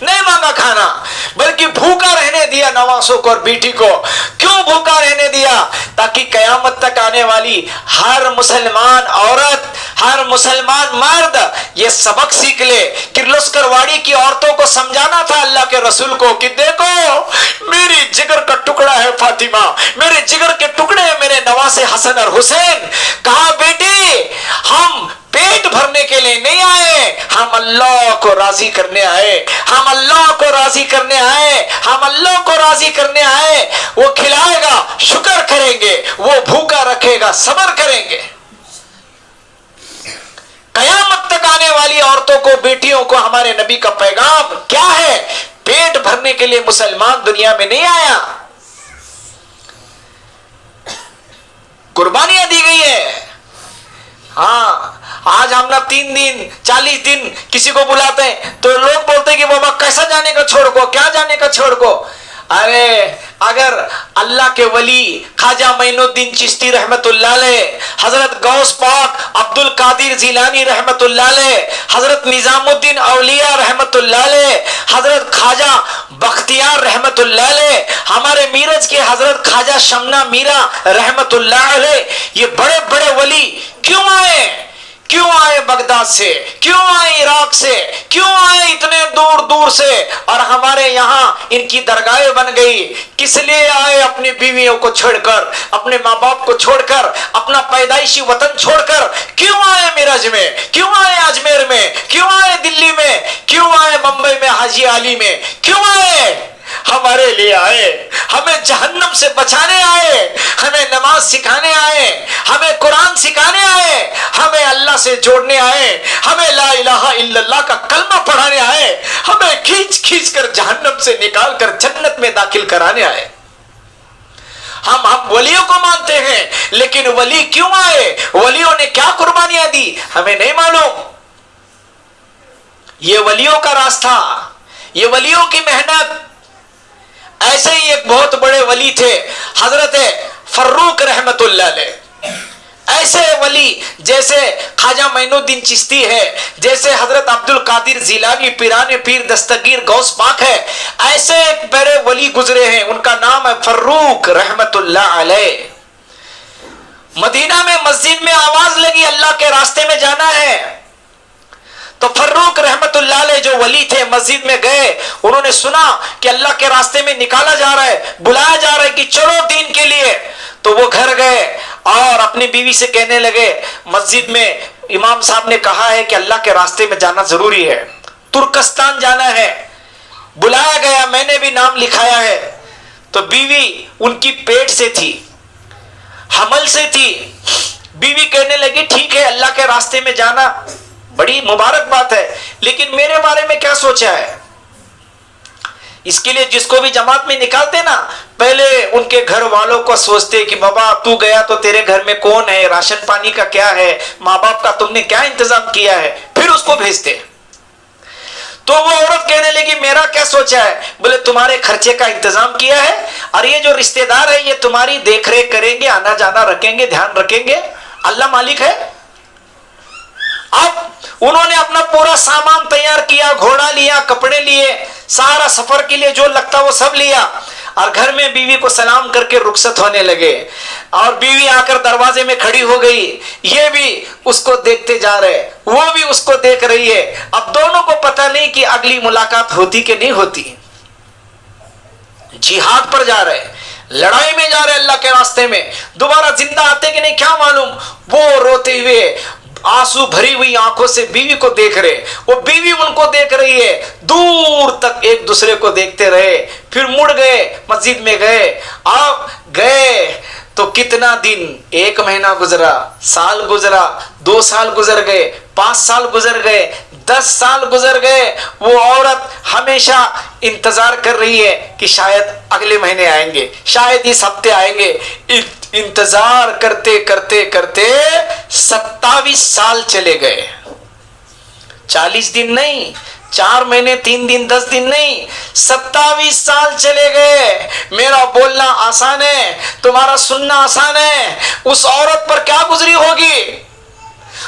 نہیں مانگا کھانا، بلکہ بھوکا رہنے دیا نواسوں کو اور بیٹی کو۔ کیوں بھوکا رہنے دیا؟ تاکہ قیامت تک آنے والی ہر مسلمان عورت، ہر مسلمان مرد یہ سبق سیکھ لے کہ لشکر واڑی کی عورتوں کو سمجھانا تھا اللہ کے رسول کو کہ دیکھو میری جگر کا ٹکڑا ہے فاطمہ، میرے جگر کے ٹکڑے ہیں میرے نواسے حسن اور حسین۔ کہا بیٹی ہم پیٹ بھرنے کے لیے نہیں آئے، ہم اللہ کو راضی کرنے آئے، ہم اللہ کو راضی کرنے آئے، ہم اللہ کو راضی کرنے آئے۔ وہ کھلائے گا شکر کریں گے، وہ بھوکا رکھے گا صبر کریں گے۔ قیامت تک آنے والی عورتوں کو، بیٹیوں کو ہمارے نبی کا پیغام کیا ہے؟ پیٹ بھرنے کے لیے مسلمان دنیا میں نہیں آیا، قربانیاں دی گئی ہے۔ ہاں آج ہم نا 3 دن 40 دن کسی کو بلاتے ہیں تو لوگ بولتے ہیں کہ بابا کیسا جانے کا چھوڑ کو، کیا جانے کا چھوڑ کو۔ ارے اگر اللہ کے ولی خواجہ معین الدین چشتی رحمت اللہ علیہ، حضرت غوث پاک عبد القادر جیلانی رحمت اللہ علیہ، حضرت نظام الدین اولیاء رحمت اللہ علیہ، حضرت خواجہ بختیار رحمت اللہ علیہ، ہمارے میرج کے حضرت خواجہ شمنا میرا رحمت اللہ علیہ، یہ بڑے بڑے ولی کیوں آئے؟ کیوں آئے بغداد سے؟ کیوں آئے عراق سے؟ کیوں آئے اتنے دور دور سے؟ اور ہمارے یہاں ان کی درگاہیں بن گئی۔ کس لیے آئے؟ اپنی بیویوں کو چھوڑ کر، اپنے ماں باپ کو چھوڑ کر، اپنا پیدائشی وطن چھوڑ کر کیوں آئے میرج میں؟ کیوں آئے اجمیر میں؟ کیوں آئے دلی میں؟ کیوں آئے ممبئی میں حاجی علی میں؟ کیوں آئے؟ ہمارے لیے آئے، ہمیں جہنم سے بچانے آئے، ہمیں نماز سکھانے آئے، ہمیں قرآن سکھانے آئے، ہمیں اللہ سے جوڑنے آئے، ہمیں لا الہ الا اللہ کا کلمہ پڑھانے آئے، ہمیں کھینچ کھینچ کر جہنم سے نکال کر جنت میں داخل کرانے آئے۔ ہم ولیوں کو مانتے ہیں، لیکن ولی کیوں آئے؟ ولیوں نے کیا قربانیاں دی ہمیں نہیں معلوم۔ یہ ولیوں کا راستہ، یہ ولیوں کی محنت۔ ایسے ہی ایک بہت بڑے ولی تھے حضرت فروق رحمت اللہ علیہ۔ ایسے ولی جیسے خواجہ معین الدین چشتی ہے، جیسے حضرت عبد القادر جیلانی پیران پیر دستگیر غوث پاک ہے، ایسے ایک بڑے ولی گزرے ہیں، ان کا نام ہے فروق رحمت اللہ علیہ۔ مدینہ میں مسجد میں آواز لگی اللہ کے راستے میں جانا ہے، تو فروق رحمت اللہ علیہ جو ولی تھے مسجد میں گئے، انہوں نے سنا کہ اللہ کے راستے میں نکالا جا رہا ہے، بلایا جا رہا ہے کہ چلو دین کے لیے۔ تو وہ گھر گئے اور اپنی بیوی سے کہنے لگے مسجد میں امام صاحب نے کہا ہے کہ اللہ کے راستے میں جانا ضروری ہے، ترکستان جانا ہے، بلایا گیا، میں نے بھی نام لکھایا ہے۔ تو بیوی ان کی پیٹ سے تھی، حمل سے تھی۔ بیوی کہنے لگی ٹھیک ہے اللہ کے راستے میں جانا بڑی مبارک بات ہے، لیکن میرے بارے میں کیا سوچا ہے؟ اس کے لیے جس کو بھی جماعت میں نکالتے نا، پہلے ان کے گھر والوں کو سوچتے کہ بابا تو گیا تو تیرے گھر میں کون ہے، راشن پانی کا کیا ہے، ماں باپ کا تم نے کیا انتظام کیا ہے، پھر اس کو بھیجتے۔ تو وہ عورت کہنے لگی میرا کیا سوچا ہے؟ بولے تمہارے خرچے کا انتظام کیا ہے، اور یہ جو رشتہ دار ہے یہ تمہاری دیکھ ریکھ کریں گے، آنا جانا رکھیں گے، دھیان رکھیں گے، اللہ مالک ہے۔ اب انہوں نے اپنا پورا سامان تیار کیا، گھوڑا لیا، کپڑے لیے، سارا سفر کے لیے جو لگتا وہ سب لیا، اور گھر میں بیوی کو سلام کر کے رخصت ہونے لگے۔ اور بیوی آ کر دروازے میں کھڑی ہو گئی، یہ بھی اس کو دیکھتے جا رہے، وہ بھی اس کو دیکھ رہی ہے۔ اب دونوں کو پتہ نہیں کہ اگلی ملاقات ہوتی کہ نہیں ہوتی۔ جہاد پر جا رہے، لڑائی میں جا رہے اللہ کے راستے میں، دوبارہ زندہ آتے کہ نہیں کیا معلوم۔ وہ روتے ہوئے آنسو بھری ہوئی آنکھوں سے بیوی کو دیکھ رہے، وہ بیوی ان کو دیکھ رہی ہے، دور تک ایک دوسرے کو دیکھتے رہے، پھر مڑ گئے، مسجد میں گئے۔ اب گئے تو کتنا دن، 1 مہینہ گزرا، سال گزرا، 2 سال گزر گئے، 5 سال گزر گئے، 10 سال گزر گئے۔ وہ عورت ہمیشہ انتظار کر رہی ہے کہ شاید اگلے مہینے آئیں گے، شاید اس ہفتے آئیں گے۔ انتظار کرتے کرتے کرتے 27 سال چلے گئے، 40 دن نہیں، 4 مہینے 3 دن 10 دن نہیں، 27 سال چلے گئے۔ میرا بولنا آسان ہے، تمہارا سننا آسان ہے۔ اس عورت پر کیا گزری ہوگی؟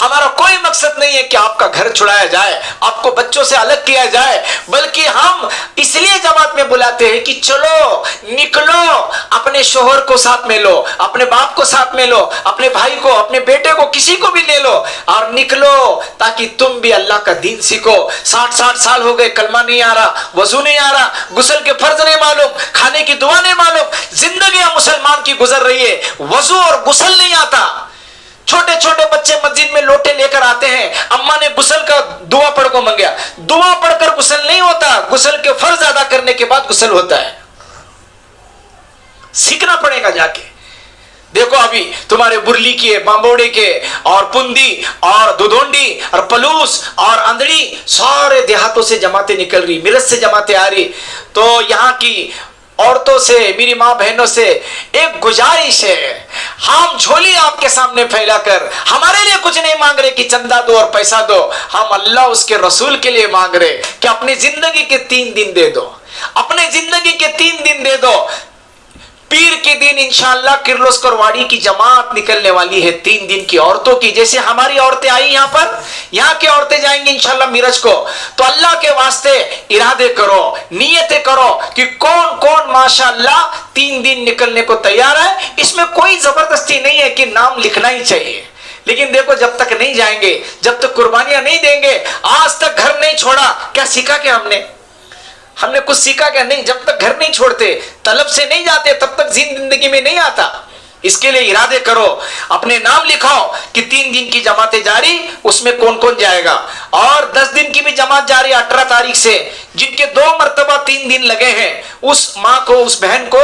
ہمارا کوئی مقصد نہیں ہے کہ آپ کا گھر چھڑایا جائے, آپ کو بچوں سے الگ کیا جائے, بلکہ ہم اس لیے جماعت میں بلاتے ہیں کہ چلو نکلو, اپنے شوہر کو ساتھ میں لو, اپنے باپ کو ساتھ میں لو, اپنے بھائی کو, اپنے بیٹے کو, کسی کو بھی لے لو اور نکلو, تاکہ تم بھی اللہ کا دین سیکھو. 60 سال ہو گئے, کلمہ نہیں آ رہا, وضو نہیں آ رہا, غسل کے فرض نہیں معلوم, کھانے کی دعا نہیں معلوم, زندگی مسلمان کی گزر رہی ہے, وضو اور غسل نہیں آتا. چھوٹے چھوٹے بچے مسجد میں لوٹے لے کر آتے ہیں, اماں نے غسل کا دعا پڑھ کو منگیا, دعا پڑھ کر غسل نہیں ہوتا, غسل کے فرض ادا کرنے کے بعد غسل ہوتا ہے. سیکھنا پڑے گا جا کے. دیکھو ابھی تمہارے برلی کے, بامبوڑے کے اور پندی اور دودونڈی اور پلوس اور اندڑی سارے دیہاتوں سے جماعتیں نکل رہی, میرٹھ سے جماعتیں آ رہی. تو یہاں کی عورتوں سے, میری ماں بہنوں سے ایک گزارش ہے, ہم جھولی آپ کے سامنے پھیلا کر ہمارے لیے کچھ نہیں مانگ رہے کہ چندہ دو اور پیسہ دو, ہم اللہ اس کے رسول کے لیے مانگ رہے کہ اپنی زندگی کے 3 دن دے دو, اپنے زندگی کے 3 دن دے دو. پیر کے دن انشاءاللہ کرلوسکر واڑی کی جماعت نکلنے والی ہے 3 دن کی عورتوں کی, جیسے ہماری عورتیں آئی یہاں پر, یہاں کی عورتیں جائیں گی انشاءاللہ میرج کو. تو اللہ کے واسطے ارادے کرو, نیتیں کرو کہ کون کون ماشاءاللہ 3 دن نکلنے کو تیار ہے. اس میں کوئی زبردستی نہیں ہے کہ نام لکھنا ہی چاہیے, لیکن دیکھو جب تک نہیں جائیں گے, جب تک قربانیاں نہیں دیں گے, آج تک گھر نہیں چھوڑا, کیا سیکھا کہ ہم نے کچھ سیکھا کیا؟ نہیں. جب تک گھر نہیں چھوڑتے, طلب سے نہیں جاتے, تب تک زندگی میں نہیں آتا. اس کے لیے ارادے کرو, اپنے نام لکھاؤ کہ 3 دن کی جماعتیں جاری, اس میں کون کون جائے گا. اور 10 دن کی بھی جماعت جاری 18 تاریخ سے, جن کے 2 مرتبہ 3 دن لگے ہیں, اس ماں کو, اس بہن کو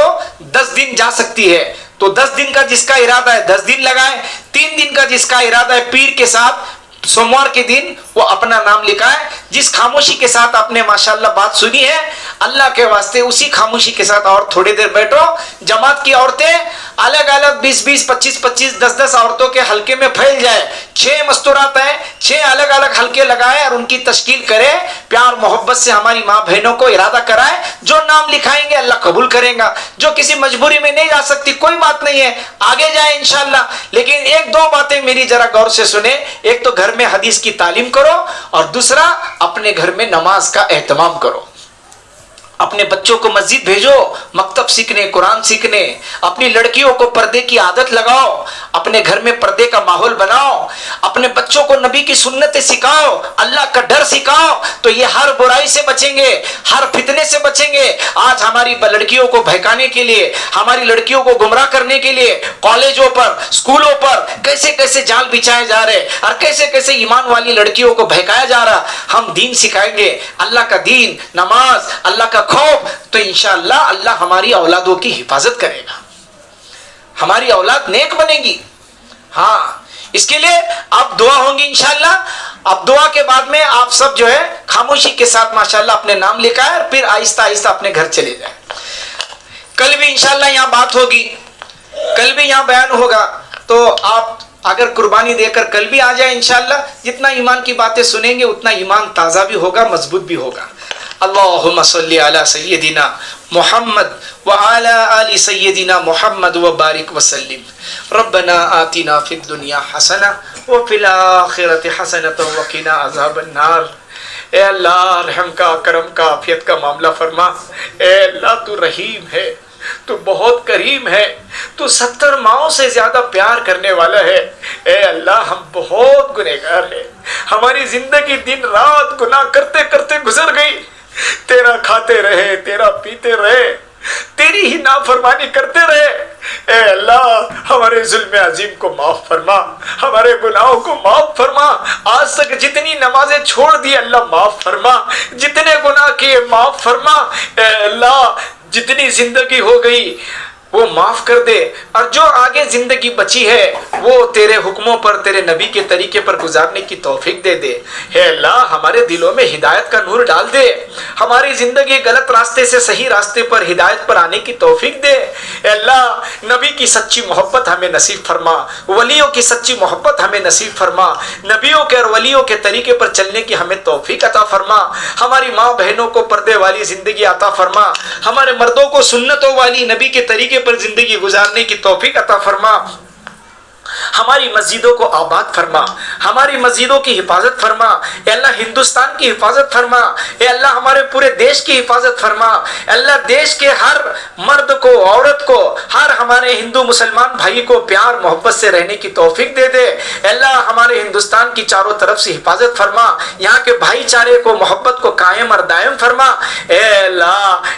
10 دن جا سکتی ہے. تو 10 دن کا جس کا ارادہ ہے 10 دن لگائے, 3 دن کا جس کا ارادہ ہے پیر کے ساتھ سوموار کے دن وہ اپنا نام لکھائے. جس خاموشی کے ساتھ آپ نے ماشاءاللہ بات سنی ہے, اللہ کے واسطے اسی خاموشی کے ساتھ اور تھوڑی دیر بیٹھو. جماعت کی عورتیں الگ الگ 20 25 10 عورتوں کے حلقے میں پھیل جائے, 6 مستورات ہیں, 6 الگ الگ حلقے لگائے اور ان کی تشکیل کرے. پیار محبت سے ہماری ماں بہنوں کو ارادہ کرائے, جو نام لکھائیں گے اللہ قبول کرے گا. جو کسی مجبوری میں نہیں جا سکتی کوئی بات نہیں ہے, آگے جائیں انشاءاللہ. لیکن 1-2 باتیں میری ذرا غور سے سنیں. ایک تو گھر میں حدیث کی تعلیم کرو, اور دوسرا اپنے گھر میں نماز کا اہتمام کرو. اپنے بچوں کو مسجد بھیجو, مکتب سیکھنے, قرآن سیکھنے. اپنی لڑکیوں کو پردے کی عادت لگاؤ, اپنے گھر میں پردے کا ماحول بناؤ. اپنے بچوں کو نبی کی سنتیں سکھاؤ, اللہ کا ڈر سکھاؤ, تو یہ ہر برائی سے بچیں گے, ہر فتنے سے بچیں گے. آج ہماری لڑکیوں کو بہکانے کے لیے, ہماری لڑکیوں کو گمراہ کرنے کے لیے کالجوں پر, اسکولوں پر کیسے کیسے جال بچھائے جا رہے, اور کیسے کیسے ایمان والی لڑکیوں کو بہکایا جا رہا. ہم دین سکھائیں گے, اللہ کا دین, نماز, اللہ کا خوف, تو انشاءاللہ اللہ ہماری اولادوں کی حفاظت کرے گا, ہماری اولاد نیک بنے گی. ہاں, اس کے لیے اب دعا ہوں گی انشاءاللہ. اب دعا کے بعد میں آپ سب جو ہے خاموشی کے ساتھ ماشاءاللہ اپنے نام لکھائے, اور پھر آہستہ آہستہ اپنے گھر چلے جائیں. کل بھی انشاءاللہ یہاں بات ہوگی, کل بھی یہاں بیان ہوگا. تو آپ اگر قربانی دے کر کل بھی آ جائیں انشاءاللہ, جتنا ایمان کی باتیں سنیں گے اتنا ایمان تازہ بھی ہوگا, مضبوط بھی ہوگا. اللہم صلی علی سیدنا محمد وعلی آل سیدنا محمد وبارک وسلم. ربنا آتنا فی الدنیا حسنہ وفی الآخرۃ حسنۃ وقنا عذاب النار. اے اللہ رحم کا, کرم کا, عافیت کا معاملہ فرما. اے اللہ تو رحیم ہے, تو بہت کریم ہے, تو 70 ماؤں سے زیادہ پیار کرنے والا ہے. اے اللہ ہم بہت گنہگار ہیں, ہماری زندگی دن رات گناہ کرتے کرتے گزر گئی. تیرا کھاتے رہے, تیرا پیتے رہے, تیری ہی نافرمانی کرتے رہے. اے اللہ ہمارے ظلم عظیم کو معاف فرما, ہمارے گناہوں کو معاف فرما. آج تک جتنی نمازیں چھوڑ دی اللہ معاف فرما, جتنے گناہ کیے معاف فرما. اے اللہ جتنی زندگی ہو گئی وہ معاف کر دے, اور جو آگے زندگی بچی ہے وہ تیرے حکموں پر, تیرے نبی کے طریقے پر گزارنے کی توفیق دے دے. اے اللہ ہمارے دلوں میں ہدایت کا نور ڈال دے, ہماری زندگی غلط راستے سے صحیح راستے پر, ہدایت پر آنے کی توفیق دے. اے اللہ نبی کی سچی محبت ہمیں نصیب فرما, ولیوں کی سچی محبت ہمیں نصیب فرما, نبیوں کے اور ولیوں کے طریقے پر چلنے کی ہمیں توفیق عطا فرما. ہماری ماں بہنوں کو پردے والی زندگی عطا فرما, ہمارے مردوں کو سنتوں والی نبی کے طریقے پر زندگی گزارنے کی توفیق عطا فرما. ہماری مسجدوں کو آباد فرما, ہماری مسجدوں کی حفاظت فرما. اے اللہ ہندوستان کی حفاظت فرما. اے اللہ ہمارے پورے دیش کی حفاظت فرما. اے اللہ دیش کے ہر مرد کو, عورت کو, ہر ہمارے ہندو مسلمان بھائی کو پیار محبت سے رہنے کی توفیق دے دے. اے اللہ ہمارے ہندوستان کی چاروں طرف سے حفاظت فرما. یہاں کے بھائی چارے کو, محبت کو قائم اور دائم فرما. اے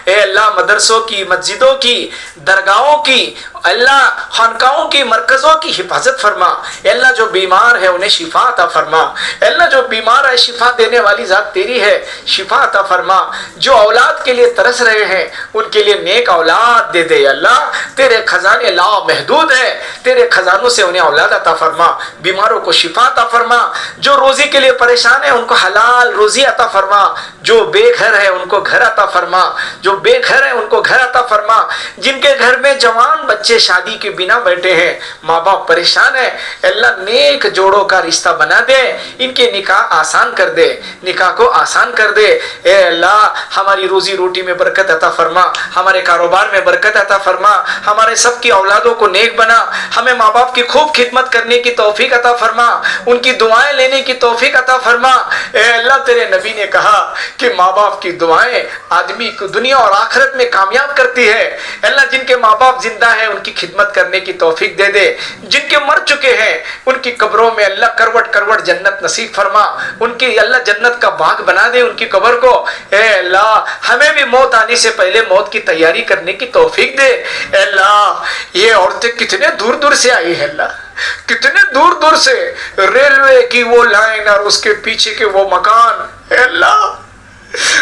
اللہ مدرسوں کی, مسجدوں کی, درگاہوں کی, اللہ خانقاہوں کی, مرکزوں کی حفاظت فرما. اے اللہ جو بیمار ہے انہیں شفا عطا فرما. اے اللہ جو بیمار ہے شفا دینے والی ذات تیری ہے, شفا عطا فرما. جو اولاد کے لیے ترس رہے ہیں ان کے لیے نیک اولاد دے دے. اللہ تیرے خزانے لا محدود ہے, تیرے خزانوں سے انہیں اولاد عطا فرما. بیماروں کو شفا عطا فرما. جو روزی کے لیے پریشان ہے ان کو حلال روزی عطا فرما. جو بے گھر ہے ان کو گھر عطا فرما. جو بے گھر ہے ان کو گھر عطا فرما. جن کے گھر میں جوان بچے شادی کے بنا بیٹھے ہیں, ماں باپ پریشان ہیں, اللہ نیک جوڑوں کا رشتہ بنا دے. ان کے نکاح آسان کر دے, نکاح کو آسان کر دے. اے اللہ ہماری روزی روٹی میں برکت عطا فرما, ہمارے کاروبار میں برکت عطا فرما, ہمارے سب کی اولادوں کو نیک بنا. ہمیں ماں باپ کی خوب خدمت کرنے کی توفیق عطا فرما, ان کی دعائیں لینے کی توفیق عطا فرما. اے اللہ تیرے نبی نے کہا کہ ماں باپ کی دعائیں آدمی کو دنیا اور آخرت میں کامیاب کرتی ہے. اللہ جن کے ماں باپ زندہ ہیں ان کی خدمت کرنے کی توفیق دے دے. جن کے مر چکے ہیں ان کی قبروں میں اللہ کروٹ کروٹ جنت نصیب فرما. ان کی اللہ جنت کا باغ بنا دے ان کی قبر کو. اے اللہ ہمیں بھی موت آنے سے پہلے موت کی تیاری کرنے کی توفیق دے. اے اللہ یہ عورتیں کتنے دور دور سے آئی ہیں, اللہ کتنے دور دور سے, ریلوے کی وہ لائن اور اس کے پیچھے کے وہ مکان. اے اللہ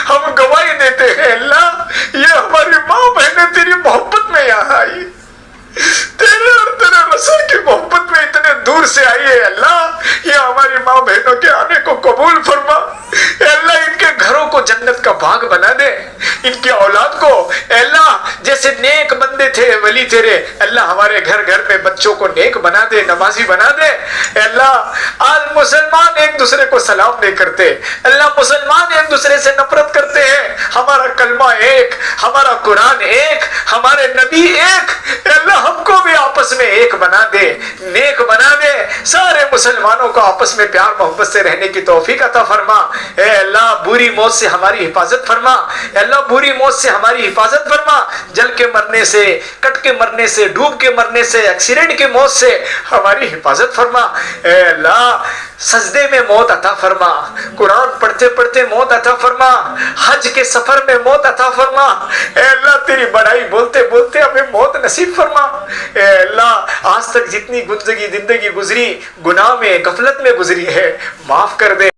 ہم گواہی دیتے ہیں اللہ یہ ہماری ماں بہنیں تیری محبت میں یہاں آئی, تیرے اور تیرے رسول کی محبت میں اتنے دور سے آئی ہے. اللہ یہ ہماری ماں بہنوں کے آنے کو قبول فرما. اے اللہ ان کے گھروں کو جنت کا باغ بنا دے, ان کی اولاد کو. اے اللہ جیسے نیک بندے تھے ولی تیرے, اللہ ہمارے گھر گھر میں بچوں کو نیک بنا دے, نمازی بنا دے. اے اللہ آج مسلمان ایک دوسرے کو سلام نہیں کرتے, اللہ مسلمان ایک دوسرے سے نفرت کرتے ہیں. ہمارا کلمہ ایک, ہمارا قرآن ایک, ہمارے نبی ایک. اے اللہ ہم کو بھی آپس میں ایک بنا دے, نیک بنا دے. سارے مسلمانوں کو آپس میں پیار محبت سے رہنے کی توفیق عطا فرما. اے اللہ بری موت سے ہماری حفاظت فرما. اے اللہ بری موت سے ہماری حفاظت فرما. جل کے مرنے سے, کٹ کے مرنے سے, ڈوب کے مرنے سے, ایکسیڈنٹ کی موت سے ہماری حفاظت فرما. اے اللہ سجدے میں موت عطا فرما, قرآن پڑھتے پڑھتے موت عطا فرما, حج کے سفر میں موت عطا فرما. اے اللہ تیری بڑائی بولتے بولتے ہمیں موت نصیب فرما. اے اللہ آج تک جتنی زندگی گزری گناہ میں غفلت میں گزری ہے, معاف کر دے.